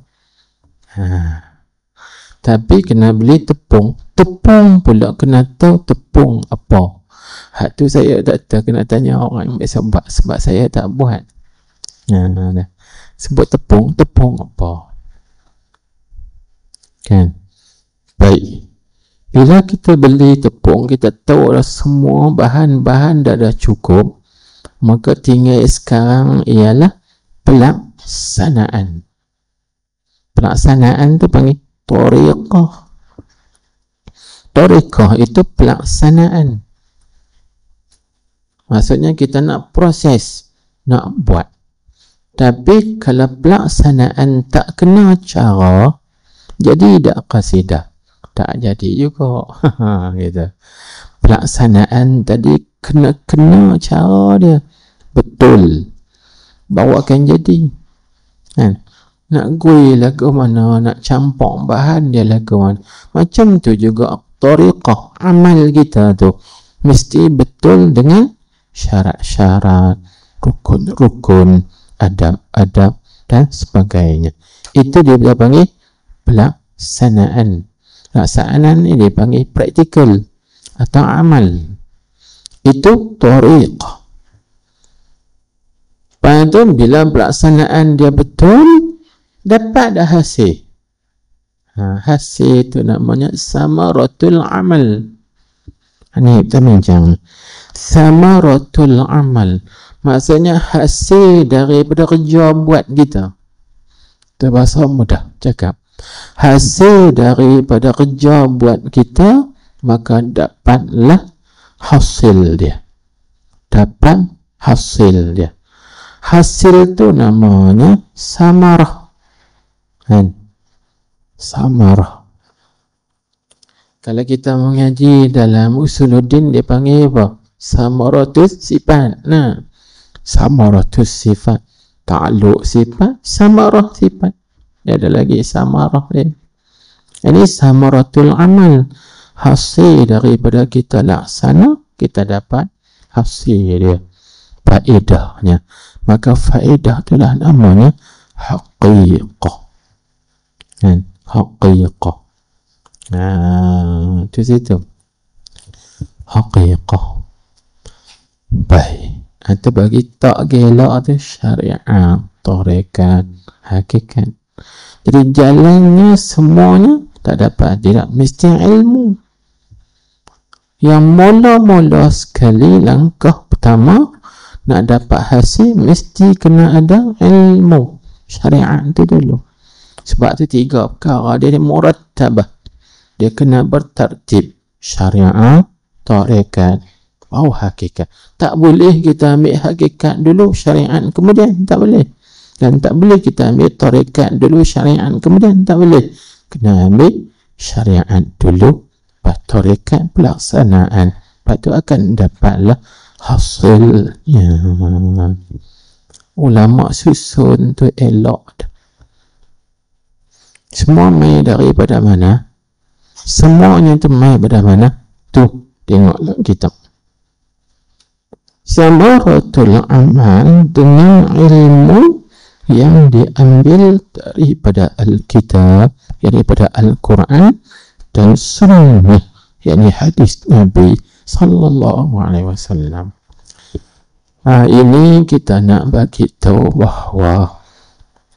Tapi kena beli tepung. Tepung pula kena tahu tepung apa. Hak tu saya tak tahu, kena tanya orang yang biasa buat, sebab saya tak buat. Sebut tepung apa? Kan? Baik. Bila kita beli tepung, kita tahu dah semua bahan-bahan dah cukup, maka tinggal sekarang ialah pelaksanaan. Pelaksanaan tu panggil tariqah. Tariqah itu pelaksanaan. Maksudnya kita nak proses, nak buat. Tapi kalau pelaksanaan tak kena cara, jadi tak kasidah. Tak jadi juga. Gitu. Pelaksanaan tadi kena cara dia betul, baru akan jadi. Nak gui lagu mana, nak campur bahan dia lagu mana. Macam tu juga tariqah amal kita tu mesti betul dengan syarat-syarat, rukun-rukun, adab-adab dan sebagainya. Itu dia panggil pelaksanaan. Pelaksanaan ini dipanggil praktikal atau amal. Itu tariqah. Lepas tu bila pelaksanaan dia betul, dapat dah hasil. Hasil itu namanya samaratul amal. Ini kita bincang. Samaratul amal. Maksudnya hasil daripada kerja buat kita. Itu bahasa mudah cakap. Hasil daripada kerja buat kita, maka dapatlah hasil dia. Dapat hasil dia. Hasil tu namanya samarah. Samarah. Kalau kita mengaji dalam usuluddin, dia panggil apa? Samaratus sifat. Samaratus sifat. Ta'alluq sifat, samarah sifat. Dia ada lagi samarah dia. Ini samaratul amal. Hasil daripada kita laksana, kita dapat hasil dia. Faedahnya. Maka faedah itulah namanya haqiqah. Haqiqah. Itu situ. Haqiqah. Baik. Itu bagi tak gelak tu syariat, tarekat, hakikat. Jadi jalannya semuanya tak dapat, tidak mesti ilmu. Yang mula-mula sekali, langkah pertama nak dapat hasil mesti kena ada ilmu syariat tu dulu. Sebab tu 3 perkara dia murattabah. Dia kena bertertib. Syariat, tarekat, hakikat. Tak boleh kita ambil hakikat dulu, syariat kemudian, tak boleh. Dan tak boleh kita ambil tarekat dulu, syariat kemudian, tak boleh. Kena ambil syariat dulu, lepas tarekat pelaksanaan. Lepas tu akan dapatlah hasilnya. ulama susun tu elok. Semua mai daripada mana? Semuanya tu mai daripada mana? Tu, tengoklah kitab. Samaratul amal dengan ilmu yang diambil daripada Alkitab, daripada Al-Quran dan Sunnah, yakni hadis Nabi sallallahu alaihi wasallam. Ini kita nak bagi tahu bahawa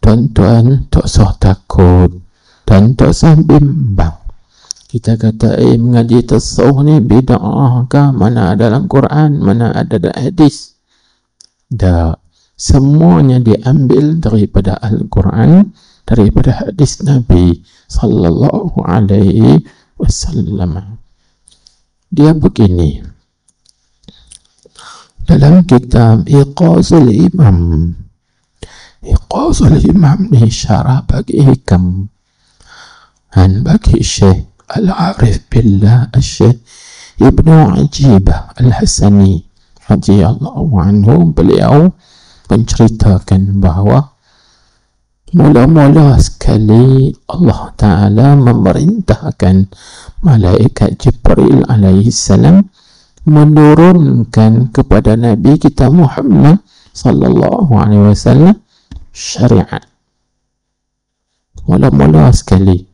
tuan-tuan tak usah takut dan tak usah bimbang. Kita kata mengaji tasawuf ni bid'ah ke? Mana ada dalam Quran, mana ada dalam hadis? Dah, semuanya diambil daripada Al-Quran, daripada hadis Nabi sallallahu alaihi wasallam. Dia begini dalam kitab Iqazul Imam. Iqazul Imam ni syarah bagi hikam dan bagi Syekh Al-Arif Billah Syekh Ibnu Ajibah Al-Hasani radhiyallahu anhu. Beliau menceritakan bahawa mula-mula sekali Allah Ta'ala memerintahkan malaikat Jibril alaihi salam menurunkan kepada Nabi kita Muhammad sallallahu alaihi wasallam syariat. Mula-mula sekali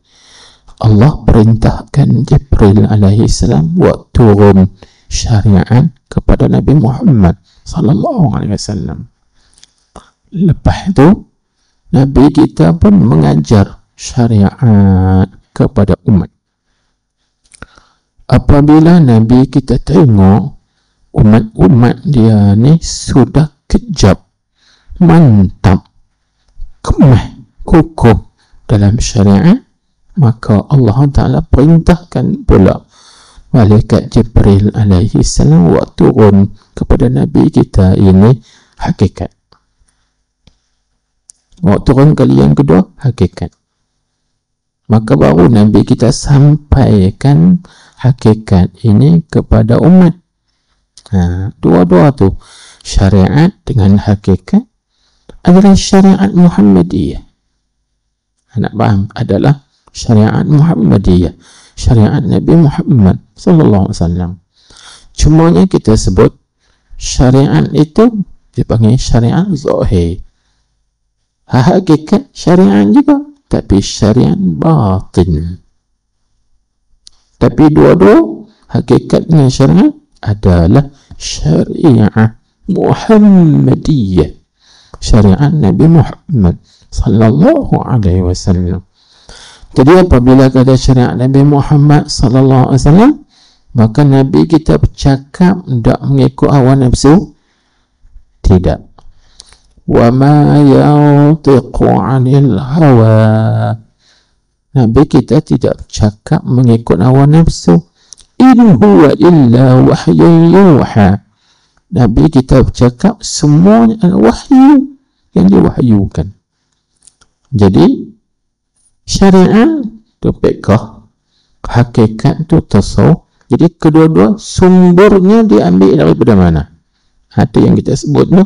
Allah perintahkan Jibril alaihi salam buat turun syariat kepada Nabi Muhammad sallallahu alaihi wasallam. Lepas itu Nabi kita pun mengajar syariat kepada umat. Apabila Nabi kita tengok umat-umat dia ni sudah kejap, mantap, kemah, kukuh dalam syariat, maka Allah Ta'ala perintahkan pula malaikat Jibril alaihi salam buat turun kepada Nabi kita ini hakikat. Buat turun kali yang kedua hakikat. Maka baru Nabi kita sampaikan hakikat ini kepada umat. Dua-dua tu, syariat dengan hakikat adalah syariat Muhammadiyah. Nak faham? Adalah syariat Muhammadiyah, syariat Nabi Muhammad sallallahu alaihi wasallam. Cumanya kita sebut syariat itu dipanggil syariat zahir. Hakikat syariat juga, tapi syariat batin. Tapi dua-dua hakikat dengan syariat adalah syariat Muhammadiyah, syariat Nabi Muhammad sallallahu alaihi wasallam. Jadi apabila kata syariat Nabi Muhammad sallallahu alaihi wasallam, maka Nabi kita bercakap tidak mengikut hawa nafsu, tidak. Wa ma yantiqu 'anil hawa. Nabi kita tidak bercakap mengikut hawa nafsu. In huwa illa wahyun yuha. Nabi kita bercakap semuanya adalah wahyu yang diwahyukan. Jadi syariat tu fiqh, hakikat tu tasawuf. Jadi kedua-dua sumbernya diambil daripada mana? Itu yang kita sebut tu,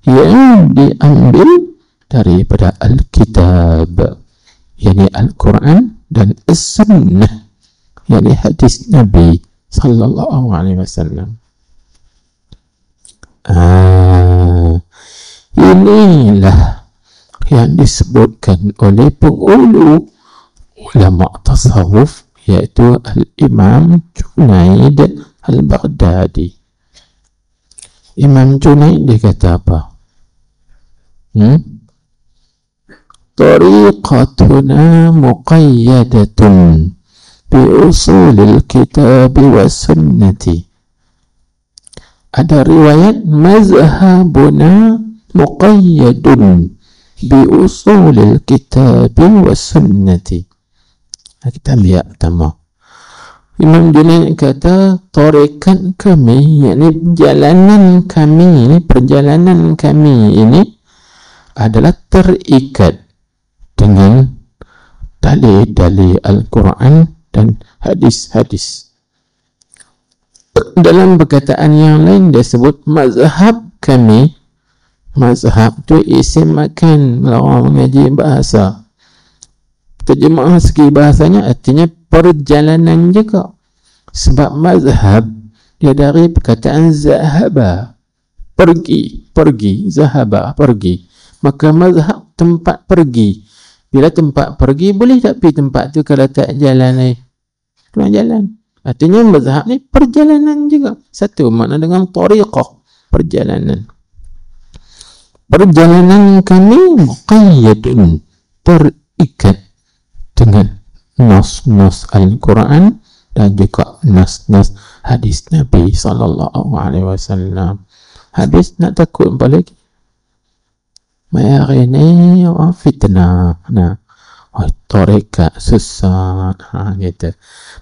yang diambil daripada Alkitab, yakni Al-Quran, dan As-Sunnah, yakni hadis Nabi sallallahu alaihi wasallam. Inilah yang disebutkan oleh penghulu ulama tasawuf, iaitu Al-Imam Junaid Al-Baghdadi. Imam Junaid dia kata apa? Tariqatuna muqayyadatun bi usulil kitab wa sunnati. Ada riwayat mazhabuna muqayyadun bi usulil kitab wa sunnati. Kita lihat pertama, Imam Junaid kata tarikat kami, yakni perjalanan kami ini adalah terikat dengan dalil-dalil Al-Quran dan hadis-hadis. Dalam perkataan yang lain dia sebut mazhab kami Mazhab tu isim makan, orang mengaji bahasa. Terjemah segi bahasanya artinya perjalanan juga. Sebab mazhab dia dari perkataan zahaba, pergi, zahaba, pergi. Maka mazhab tempat pergi. Bila tempat pergi, boleh tak pergi tempat tu kalau tak jalan keluar jalan. Artinya mazhab ni perjalanan juga. Satu makna dengan tariqah, perjalanan. Perjalanan kami muqayyadun, terikat dengan nas-nas Al-Quran dan juga nas-nas hadis Nabi SAW. Hadis nak takut apa lagi? Hari ni orang fitnah. Tarikat susah. Gitu.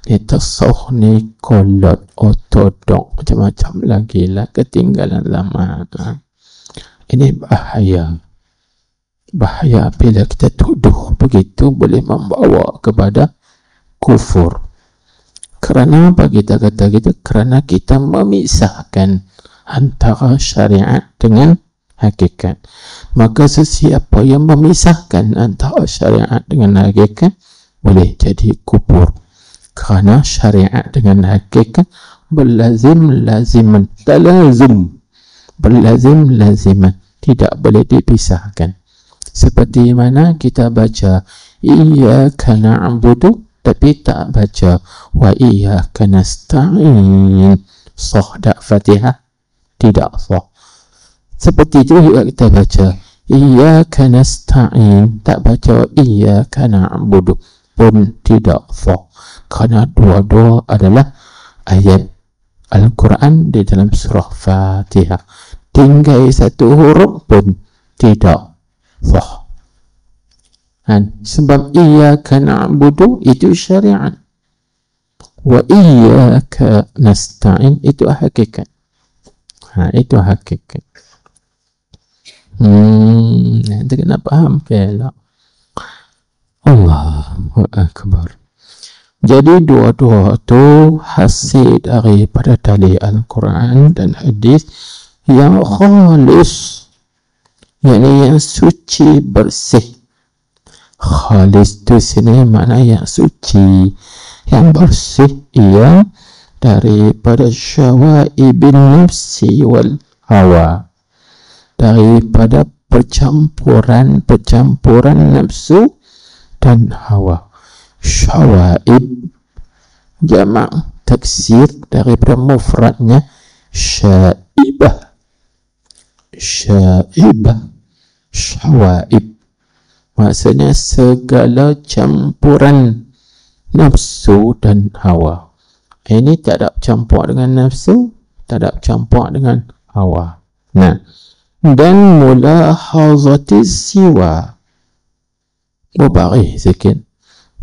Ni tasawuf ni kolot, otodok, macam-macam lagi lah. Ketinggalan zaman. Ini bahaya. Bahaya bila kita tuduh begitu boleh membawa kepada kufur. Kerana apa kita kata gitu? Kerana kita memisahkan antara syariat dengan hakikat. Maka sesiapa yang memisahkan antara syariat dengan hakikat boleh jadi kufur. Kerana syariat dengan hakikat berlazim-laziman, talazum, berlazim-laziman, tidak boleh dipisahkan. Seperti mana kita baca iyyaka na'budu tapi tak baca wa iyyaka nasta'in, sah tak Fatihah? Tidak sah. Seperti itu juga kita baca iyyaka nasta'in, tak baca iyyaka na'budu pun tidak sah. Kerana dua-dua adalah ayat Al-Quran di dalam surah Fatihah. Tinggal satu huruf pun tidak sah. Sebab iyyaka na'budu itu syariat, wa iyyaka nasta'in itu hakikat. Itu hakikat. Kita kena faham kelak. Allahu Akbar. Jadi dua-dua tu hasil daripada dalil Al-Quran dan hadis yang khalis, yakni yang suci, bersih. Khalis tu sini makna yang suci, yang bersih, ia daripada syawaibin nafsi wal hawa, daripada percampuran nafsu dan hawa. Syawaib jamak taksir daripada mufradnya syaibah. Syawaib maksudnya segala campuran nafsu dan hawa. Ini tak ada campur dengan nafsu, tak ada campur dengan hawa. Dan mulahazati siwa, mubarih sikit.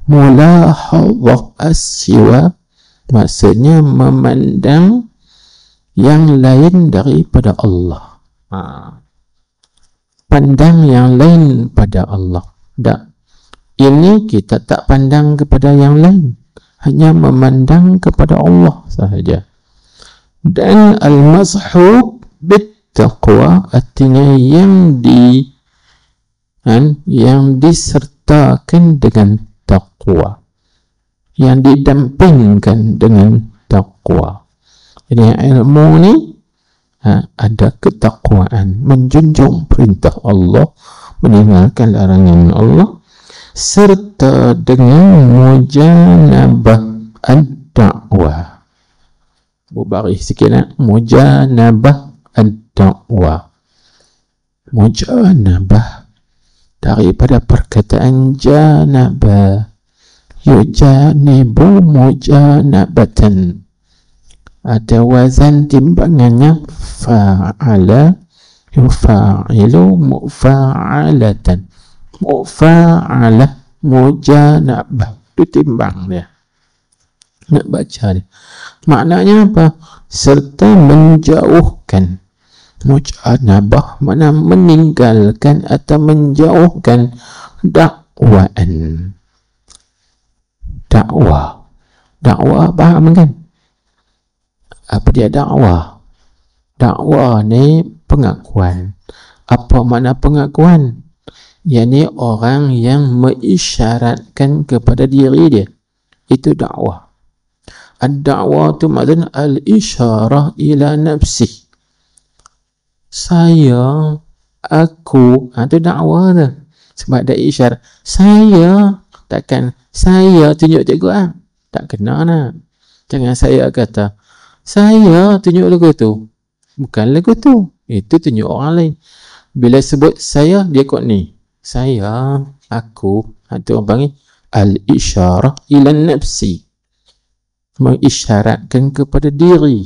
Mulahazah as-siwa maksudnya memandang yang lain daripada Allah. Pandang yang lain pada Allah. Ini kita tak pandang kepada yang lain, hanya memandang kepada Allah sahaja. Dan al-mazhub bit-taqwa artinya yang disertakan dengan taqwa, yang didampingkan dengan taqwa. Jadi ilmu ni ada ketakwaan, menjunjung perintah Allah, meninggalkan larangan Allah, serta dengan mujanabah ad-da'wah. Mubarih sikit mujanabah ad-da'wah. Mujanabah daripada perkataan janabah, yujanibu mujanabatan. Ada wazan timbangannya fa'ala, yufa'ilu, mufa'alatan. Mufa'alah, mujanabah, itu timbang dia. Nak baca dia. Maknanya apa? Serta menjauhkan. Mujanabah mana meninggalkan atau menjauhkan dakwaan. Dakwah faham kan? Apa dia dakwah? Dakwah ni pengakuan. Apa makna pengakuan? Yakni orang yang mengisyaratkan kepada diri dia. Itu dakwah. Ad-da'wah tu maksudnya al-isyarah ila nafsi. Saya, aku, itu dakwah tu. Sebab ada isyarat. Saya, takkan saya tunjuk cikgu tak kena nak. Jangan saya kata, saya tunjuk lagu tu. Bukan lagu tu. Itu tunjuk orang lain. Bila sebut saya, dia kot ni. Saya, aku, itu orang panggil al-isyarah ila nafsi. Mengisyaratkan kepada diri.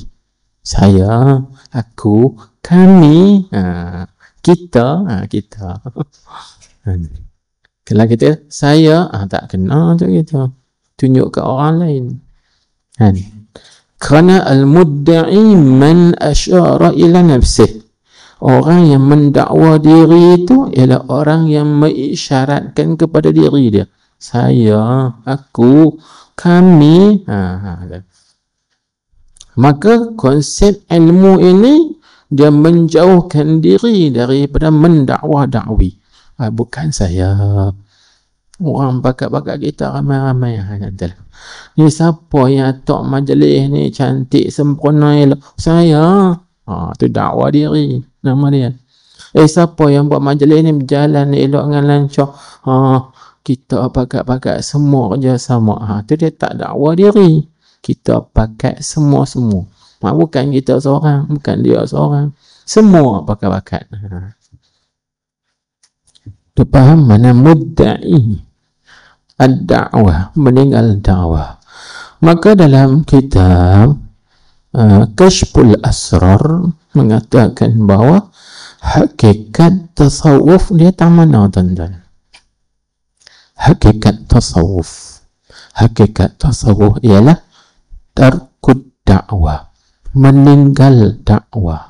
Saya, aku, kami, kita, kita. Kalau kita, saya, tak kena untuk kita. Tunjuk ke orang lain. Kerana al-mudda'i man asyara ila nafsih. Orang yang mendakwa diri itu ialah orang yang mengisyaratkan kepada diri dia. Saya, aku, kami. Maka konsep ilmu ini dia menjauhkan diri daripada mendakwa dakwi. Bukan saya. Orang bakat-bakat kita ramai-ramai. Ni siapa yang atok majlis ni cantik sempurna elok? Saya. Tu dakwa diri. Nama dia. Siapa yang buat majlis ni berjalan elok dengan lancar? Kita bakat-bakat semua kerjasama. Tu dia tak dakwa diri. Kita pakai semua-semua. Bukan kita seorang, bukan dia seorang. Semua bakat-bakat. Tu faham mana mudda'i ad-da'wah, meninggal dakwah. Maka dalam kitab Kashful Asrar mengatakan bahawa hakikat tasawuf dia tak mana tuan-tuan. Hakikat tasawuf ialah tarkud dakwah, meninggal dakwah.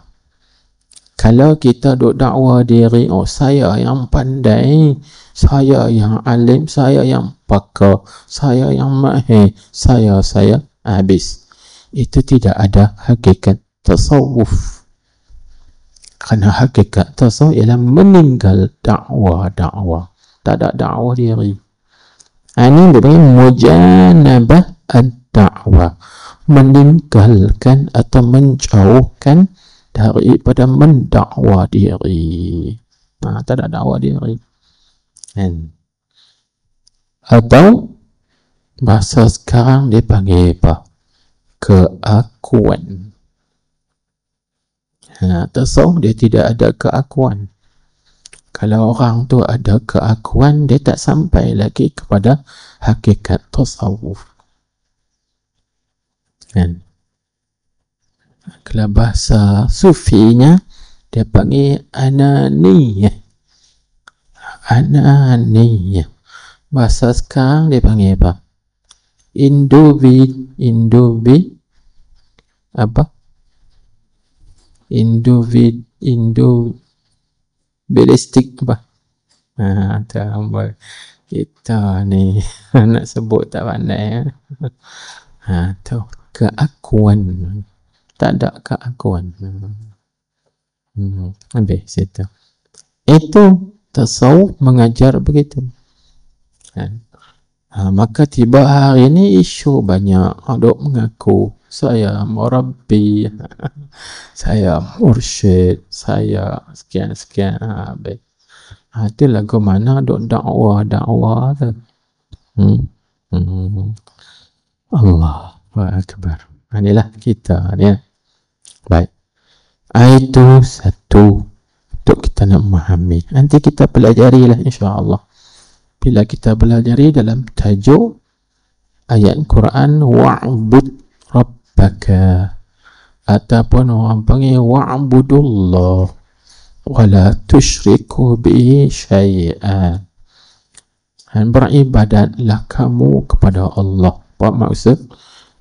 Kalau kita duk dakwah diri, saya yang pandai, saya yang alim, saya yang pakar, saya yang mahir, saya, habis. Itu tidak ada hakikat tasawuf. Kerana hakikat tasawuf ialah meninggal dakwah. Tak ada dakwah diri. Ini dipanggil mujanabah ad-dakwah. Meninggalkan atau menjauhkan daripada mendakwa diri. Tak ada dakwa diri. Atau bahasa sekarang dia panggil apa? Keakuan. Tasawuf dia tidak ada keakuan. Kalau orang tu ada keakuan, dia tak sampai lagi kepada hakikat tasawuf. Kalau bahasa sufinya, dia panggil ananiyah. Bahasa sekarang dia panggil apa? Individualistik apa? Kita ni nak sebut tak pandai. Tu keakuan. Tak ada keakuan. Habis situ. Itu tasawuf mengajar begitu. Maka tiba hari ini isu banyak duk mengaku saya murabbi, saya mursyid, saya sekian. Habis. Itu lagu mana duk dakwah tu. Allahu Akbar. Inilah kita ni. Baik. Itu satu untuk kita nak memahami. Nanti kita pelajarilah insya-Allah. Bila kita pelajari dalam tajuk ayat Quran wa'bud rabbaka, ataupun orang panggil wa'budullah wa la tusyriku bihi syai'an. Beribadatlah kamu kepada Allah. Apa maksud?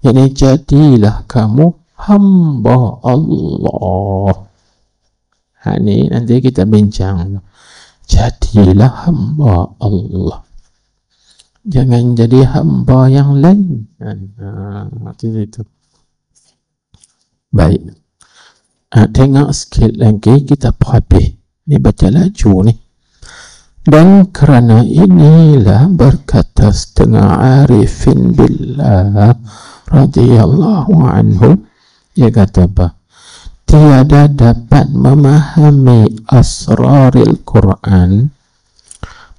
Yang jadilah kamu hamba Allah. Ini nanti kita bincang. Jadilah hamba Allah. Jangan jadi hamba yang lain. Itu. Baik. Tengok sikit lagi kita habis Ni baca laju ni. Dan kerana inilah berkata setengah arifin billah radhiyallahu anhu, dia kata apa? Tiada dapat memahami asraril Quran,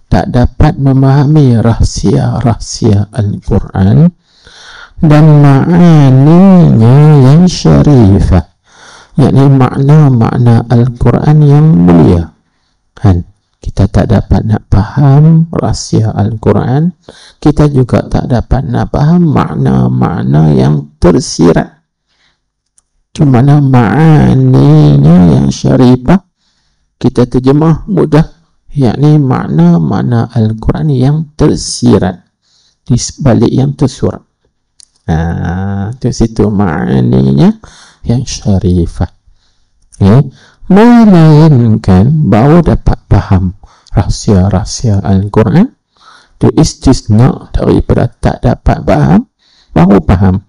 tak dapat memahami rahsia-rahsia Al-Quran dan ma'aninya yang syarifah, yakni makna-makna Al-Quran yang mulia. Kan? Kita tak dapat nak faham rahsia Al-Quran, kita juga tak dapat nak faham makna-makna yang tersirat. Cuma ma'aninya yang syarifah, kita terjemah mudah, yakni makna-makna Al-Quran yang tersirat di sebalik yang tersurat. Itu situ ma'aninya yang syarifah. Melainkan bahawa dapat faham rahsia-rahsia Al-Quran, itu istisna daripada tak dapat faham baru faham.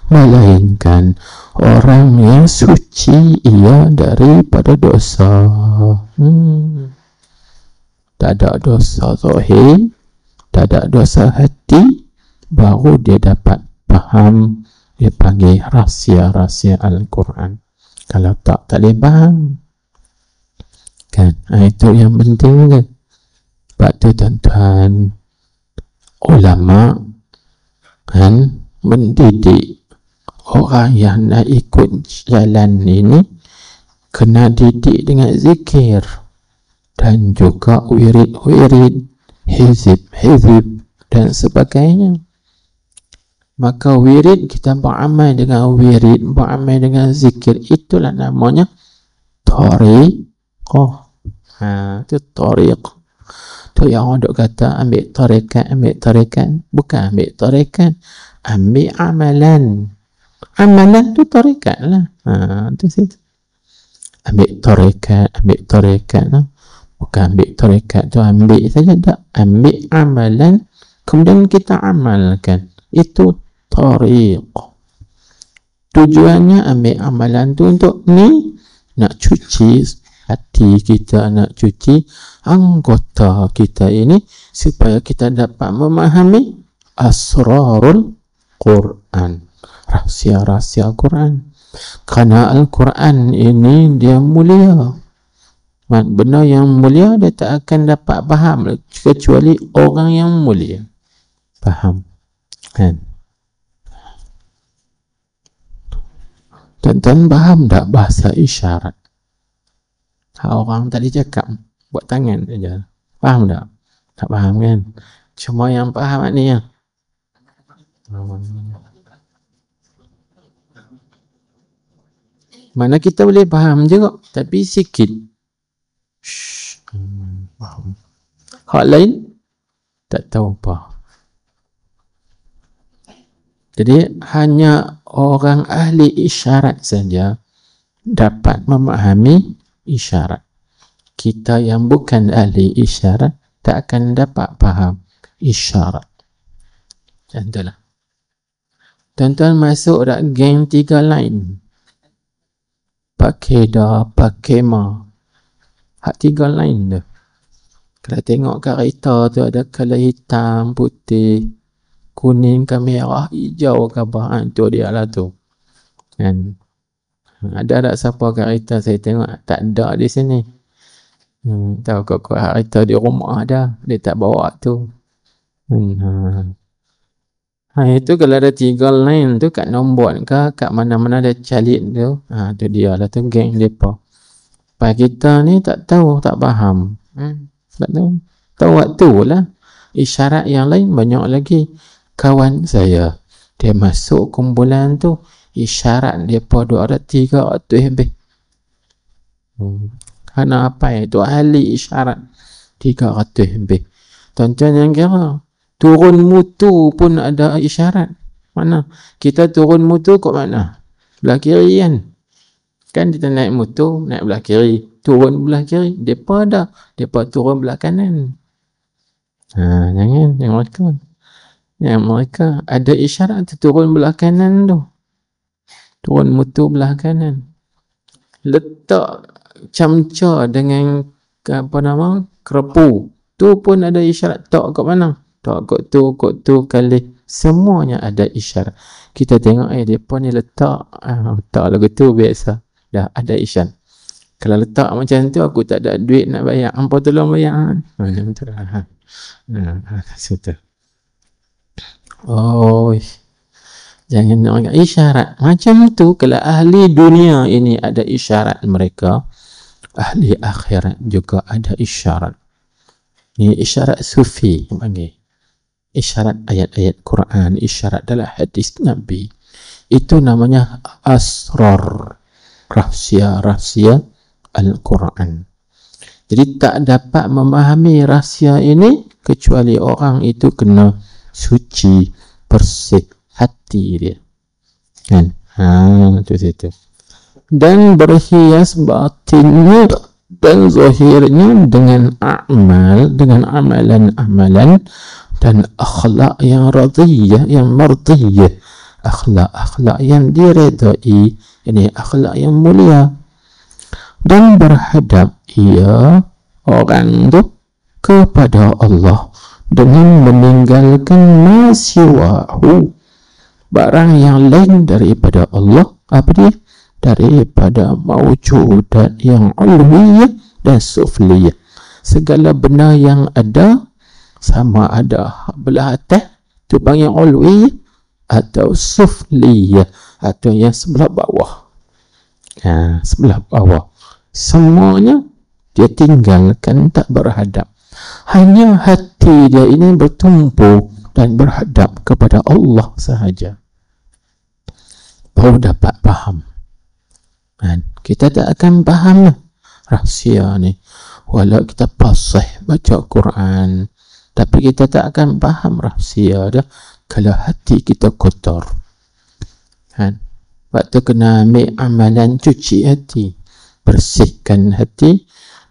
Melainkan orang yang suci ia daripada dosa. Tak ada dosa zahir, tak ada dosa hati, baru dia dapat faham, dia panggil rahsia-rahsia Al-Quran. Kalau tak boleh faham. Kan? Itu yang penting kan. Sebab tu tuan-tuan, ulama kan mendidik orang yang nak ikut jalan ini, kena didik dengan zikir dan juga wirid, hizib dan sebagainya. Maka wirid, kita beramal dengan wirid, beramal dengan zikir, itulah namanya tariqah. Itu tariqah. Tu yang orang duk kata ambil tarekat, bukan ambil tarekat, ambil amalan. Amalan tu tarekat lah. Tu situ. Ambil tarekat lah. Bukan ambil tarekat tu ambil saja, tak. Ambil amalan, kemudian kita amalkan. Itu tariqah. Tujuannya ambil amalan tu untuk ni, nak cuci hati kita, nak cuci anggota kita ini, supaya kita dapat memahami asrarul Quran, rahsia-rahsia Quran. Kerana Al-Quran ini dia mulia. Benda yang mulia dia tak akan dapat faham kecuali orang yang mulia. Faham? Kan? Tuan-tuan faham tak bahasa isyarat? Orang tadi cakap buat tangan saja. Faham tak? Tak faham kan? Cuma yang faham ni ya. Mana kita boleh faham juga, tapi sikit. Faham. Hak lain tak tahu apa. Jadi hanya orang ahli isyarat saja dapat memahami isyarat. Kita yang bukan ahli isyarat tak akan dapat faham isyarat. Contohlah, tuan-tuan masuk dak geng 3 line, pakai dah, pakai ma, hak 3 line tu. Kalau tengok kereta tu ada color hitam, putih, kuning ke merah, hijau ke apa, tu dia lah tu. Kan? Ada tak siapa kereta saya tengok? Tak ada di sini. Tahu kok kereta di rumah ada, dia tak bawa tu. Itu kalau ada 3 line tu kat nombor ke, kat mana-mana ada calit tu, tu dia lah tu geng depa. Pak kita ni tak tahu, tak faham. Tak tahu. Tahu waktu lah. Isyarat yang lain banyak lagi. Kawan saya, dia masuk kumpulan tu, isyarat dia pada ada 300 lebih. Kerana apa itu? Ahli isyarat 300 lebih. Tuan-tuan yang kira, turun mutu pun ada isyarat. Mana? Kita turun mutu kat mana? Belah kiri kan? Kan kita naik mutu, naik belah kiri. Turun belah kiri. Mereka ada. Mereka turun belah kanan. Jangan mereka. Yang mereka ada isyarat tu turun belah kanan tu. Turun mutu belah kanan. Letak camca dengan apa nama, kerepu, tu pun ada isyarat tok kat mana, tok kot tu kali, semuanya ada isyarat. Kita tengok depa ni letak lagu tu biasa, dah ada isyarat. Kalau letak macam tu, aku tak ada duit nak bayar, hampa tolong bayar. Macam tu lah. Situ. Oh, jangan nak isyarat macam tu. Kalau ahli dunia ini ada isyarat mereka, ahli akhirat juga ada isyarat. Ini isyarat sufi panggil. Isyarat ayat-ayat Quran, isyarat dalam hadis Nabi. Itu namanya asrar, rahsia-rahsia Al-Quran. Jadi tak dapat memahami rahsia ini kecuali orang itu kena suci, bersih hati dia. Kan? Itu situ. Dan berhias batinnya dan zahirnya dengan amal, dengan amalan-amalan dan akhlak yang radiyah, yang mardiyah, akhlak yang diredai, ini akhlak yang mulia. Dan berhadap ia orang tu kepada Allah dengan meninggalkan masiwahu, barang yang lain daripada Allah. Apa dia? Daripada mawjudat yang ulwiyah dan sufliyah. Segala benda yang ada, sama ada belah atas tu panggil ulwiyah, atau sufliyah, atau yang sebelah bawah. Sebelah bawah, semuanya dia tinggalkan, tak berhadap. Hanya hati dia ini bertumpu dan berhadap kepada Allah sahaja, baru dapat faham. Kita tak akan faham rahsia ni walau kita fasih baca Quran, tapi kita tak akan faham rahsia dia kalau hati kita kotor. Waktu kena ambil amalan cuci hati, bersihkan hati.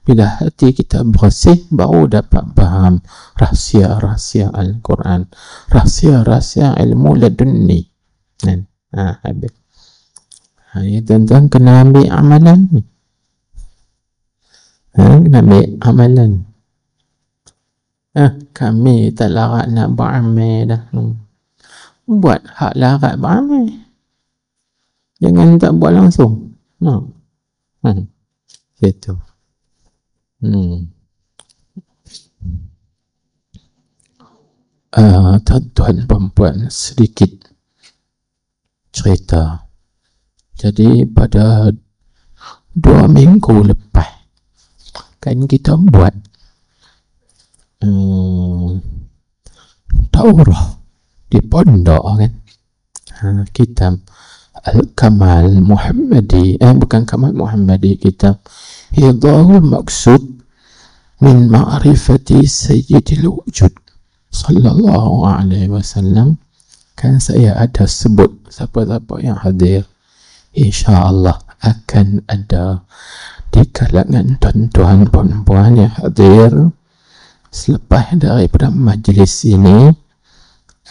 Bila hati kita bersih, baru dapat faham rahsia-rahsia Al-Quran, rahsia-rahsia ilmu ladunni. Habis. Tuan-tuan kena ambil amalan ni. Kena ambil amalan. Kami tak larat nak beramal dah. Buat hak larat beramal. Jangan tak buat langsung. Itu. Tuan-tuan perempuan, sedikit cerita. Jadi pada 2 minggu lepas kan kita buat daurah di pondok kan, kitab Al-Kamal Muhammadi, bukan Kamal Muhammadi, kitab Hidahul Maqsud min Ma'rifati Sayyidil Wujud sallallahu alaihi wasallam. Kan saya ada sebut siapa-siapa yang hadir, insya-Allah akan ada di kalangan tuan-tuan puan-puan yang hadir. Selepas daripada majlis ini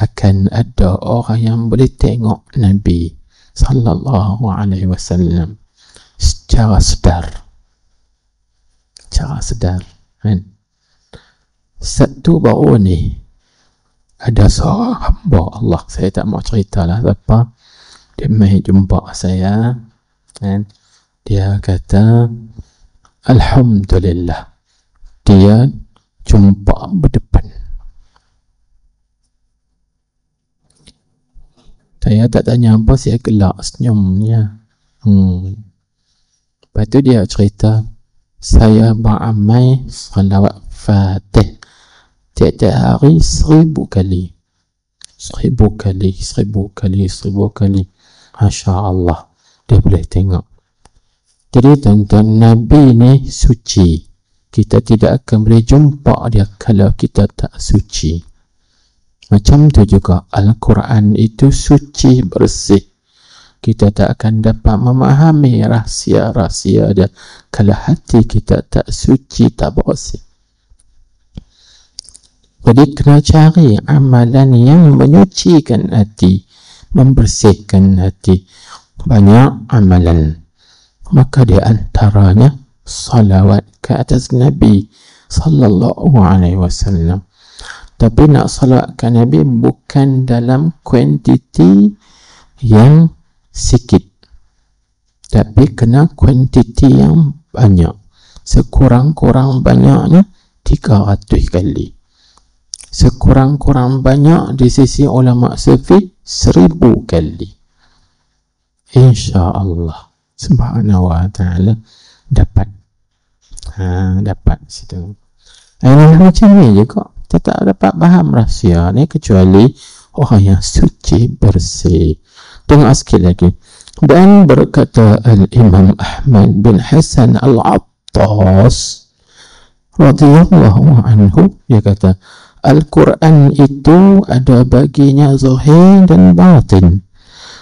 akan ada orang yang boleh tengok Nabi sallallahu alaihi wasallam secara sedar. Kan? Satu baru ni ada seorang hamba Allah, saya tak mau cerita lah siapa, dia mai jumpa saya kan? Dia kata alhamdulillah dia jumpa berdepan. Saya tak tanya apa, saya gelak senyumnya. Lepas tu dia cerita, saya beramal salawat Fatih tiap-tiap hari 1000 kali. 1000 kali. Masya Allah, dia boleh tengok. Jadi tuan-tuan, Nabi ni suci. Kita tidak akan boleh jumpa dia kalau kita tak suci. Macam tu juga Al-Quran itu suci, bersih. Kita tak akan dapat memahami rahsia-rahsia dia kalau hati kita tak suci, tak bersih. Jadi kena cari amalan yang menyucikan hati, membersihkan hati. Banyak amalan. Maka di antaranya salawat ke atas Nabi sallallahu alaihi wasallam. Tapi nak salawat ke Nabi bukan dalam kuantiti yang sikit, tapi kena kuantiti yang banyak. Sekurang-kurang banyaknya 300 kali. Sekurang-kurang banyak di sisi ulama sufi 1000 kali. InsyaAllah subhanahu wa ta'ala dapat dapat situ. Ini macam ni je kok. Kita tak dapat faham rahsia ni kecuali orang yang suci bersih. Tengok sikit lagi. Dan berkata Al-Imam Ahmad bin Hasan Al-Attas radhiyallahu anhu, dia kata Al-Quran itu ada baginya zahir dan batin,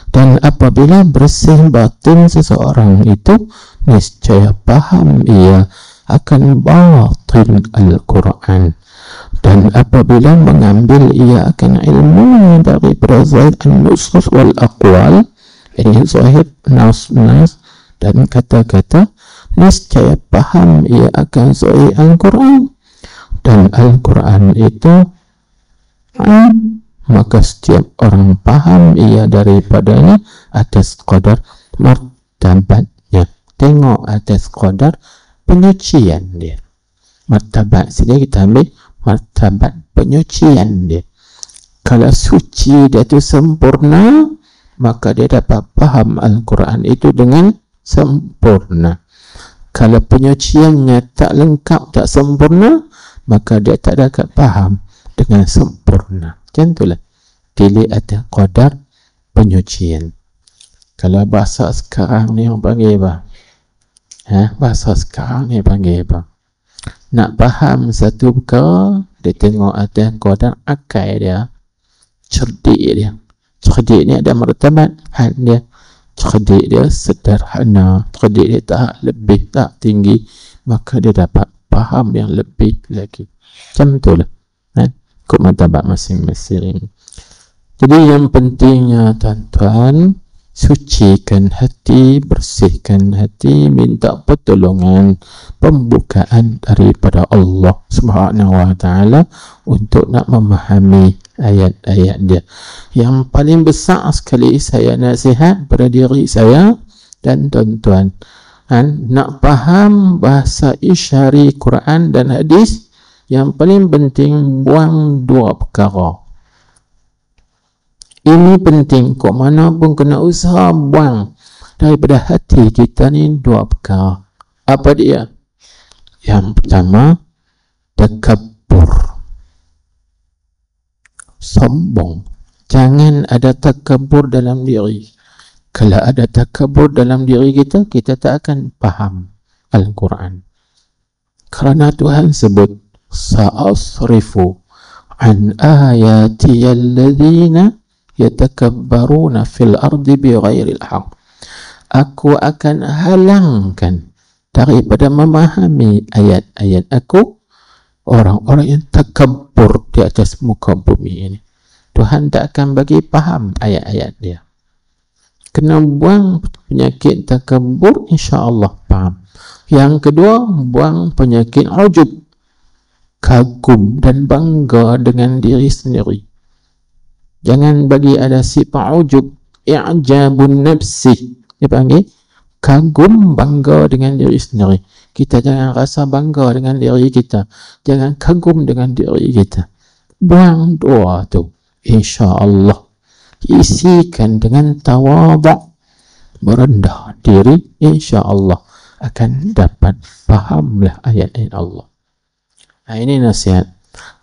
dan apabila bersih batin seseorang itu, niscaya faham ia akan batin Al-Quran, dan apabila mengambil ia akan ilmu daripada zahir an-nusus wal aqwal, ini zahir nas dan kata-kata, niscaya faham ia akan zahir Al-Quran, dan Al-Quran itu maka setiap orang faham ia daripadanya atas qadar martabatnya. Tengok atas qadar penyucian dia. Martabat sini kita ambil martabat penyucian dia. Kalau suci dia itu sempurna, maka dia dapat faham Al-Quran itu dengan sempurna. Kalau penyuciannya tak lengkap, tak sempurna, maka dia tak dapat faham dengan sempurna. Macam itulah dilihat atas qadar penyucian. Kalau bahasa sekarang ni orang panggil apa? Bahasa sekarang ni panggil apa? Nak faham satu perkara, dia tengok atas qadar akal dia, cerdik dia. Cerdik ni ada martabat had dia. Cerdik dia sederhana, cerdik dia tak lebih, tak tinggi, maka dia dapat faham yang lebih lagi. Macam itulah ikut martabat masing-masing. Jadi yang pentingnya tuan-tuan, sucikan hati, bersihkan hati, minta pertolongan, pembukaan daripada Allah Subhanahu wa ta'ala untuk nak memahami ayat-ayat dia. Yang paling besar sekali saya nasihat pada diri saya dan tuan-tuan, nak faham bahasa isyari Quran dan hadis, yang paling penting buang dua perkara. Ini penting, kok mana pun kena usaha buang daripada hati kita ni dua perkara. Apa dia? Yang pertama, takabbur, sombong. Jangan ada takabbur dalam diri. Kalau ada takabbur dalam diri kita, kita tak akan faham Al-Quran. Kerana Tuhan sebut, sa'asrifu an ayati alladhina yatakabbaruna fil ardi bighairil haq. Aku akan halangkan daripada memahami ayat-ayat aku orang-orang yang takabbur di atas muka bumi ini. Tuhan tak akan bagi faham ayat-ayat dia. Kena buang penyakit takabbur, insya-Allah faham. Yang kedua, buang penyakit ujub, kagum dan bangga dengan diri sendiri. Jangan bagi ada sifat ujub, i'jabun nafsi, dia panggil kagum, bangga dengan diri sendiri. Kita jangan rasa bangga dengan diri kita, jangan kagum dengan diri kita. Buang dua tu, insya-Allah. Isikan dengan tawaduk, merendah diri, insya-Allah akan dapat fahamlah ayat-ayat Allah. Ini nasihat.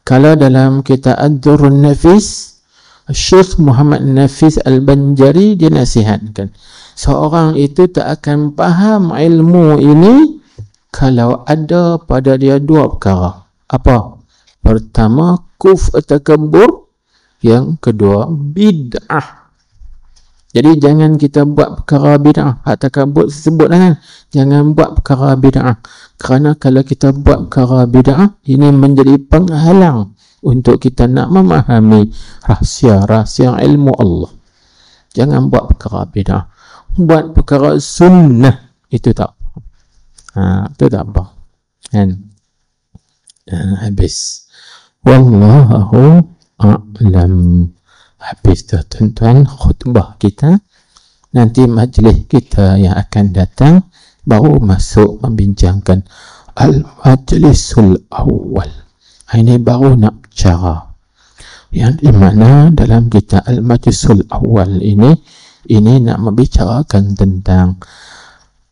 Kalau dalam kitab Ad-Durrun Nafis, Syekh Muhammad Nafis Al-Banjari dia nasihatkan, seorang itu tak akan faham ilmu ini kalau ada pada dia dua perkara. Apa? Pertama, takabbur. Yang kedua, bid'ah. Jadi jangan kita buat perkara bid'ah. Hak takabbur sebut kan, jangan buat perkara bid'ah. Kerana kalau kita buat perkara bid'ah, ini menjadi penghalang untuk kita nak memahami rahsia-rahsia ilmu Allah. Jangan buat perkara bid'ah. Buat perkara sunnah, itu tak. Itu tak apa kan. Habis. Wallahu a'lam. Habis tu tuan-tuan khutbah kita. Nanti majlis kita yang akan datang baru masuk membincangkan al-majlisul awal. Ini baru nak bicara yang di mana dalam kita al-majlisul awal ini nak membicarakan tentang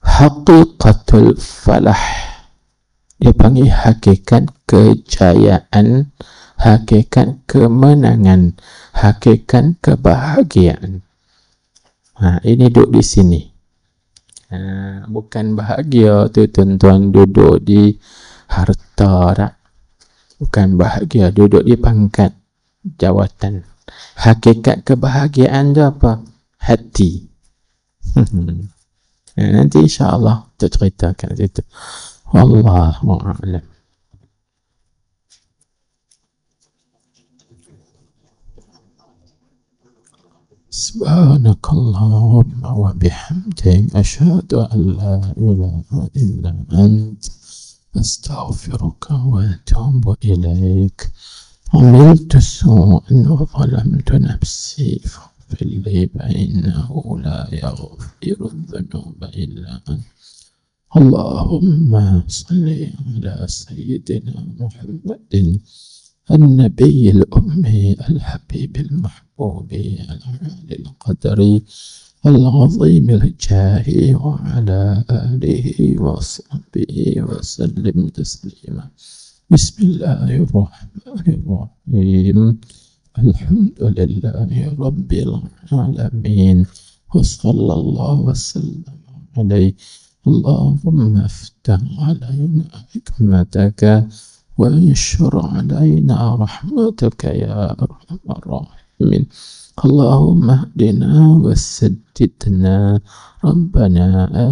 haqiqatul falah. Dia panggil hakikat kejayaan, hakikat kemenangan, hakikat kebahagiaan. Ini duduk di sini. Bukan bahagia tu tuan-tuan duduk di harta tak. Bukan bahagia duduk di pangkat jawatan. Hakikat kebahagiaan tu apa? Hati. Nanti insya-Allah kita ceritakan itu. Wallahu a'lam. Subhanakallahumma wa bihamdik asyhadu an la ilaha illa ant astaghfiruka wa atubu ilaik. عملت سوءا وظلمت نفسي فاغفر لي فإنه لا يغفر الذنوب إلا أنت. اللهم صل على سيدنا محمد النبي الأمي الحبيب المحبوب العالي القدر العظيم الجاه وعلى آله وصحبه وسلم تسليما. بسم الله الرحمن الرحيم. الحمد لله رب العالمين وصلى الله وسلم عليه. اللهم افتح علينا حكمتك وانشر علينا رحمتك يا أرحم الراحمين. اللهم اهدنا وسددنا. ربنا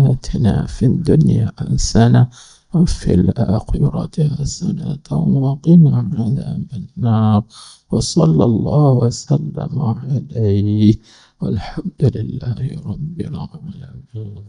آتنا في الدنيا حسنة وفي الآخرة حسنة وقنا عذاب النار. وصلى الله وسلم عليه والحمد لله رب العالمين.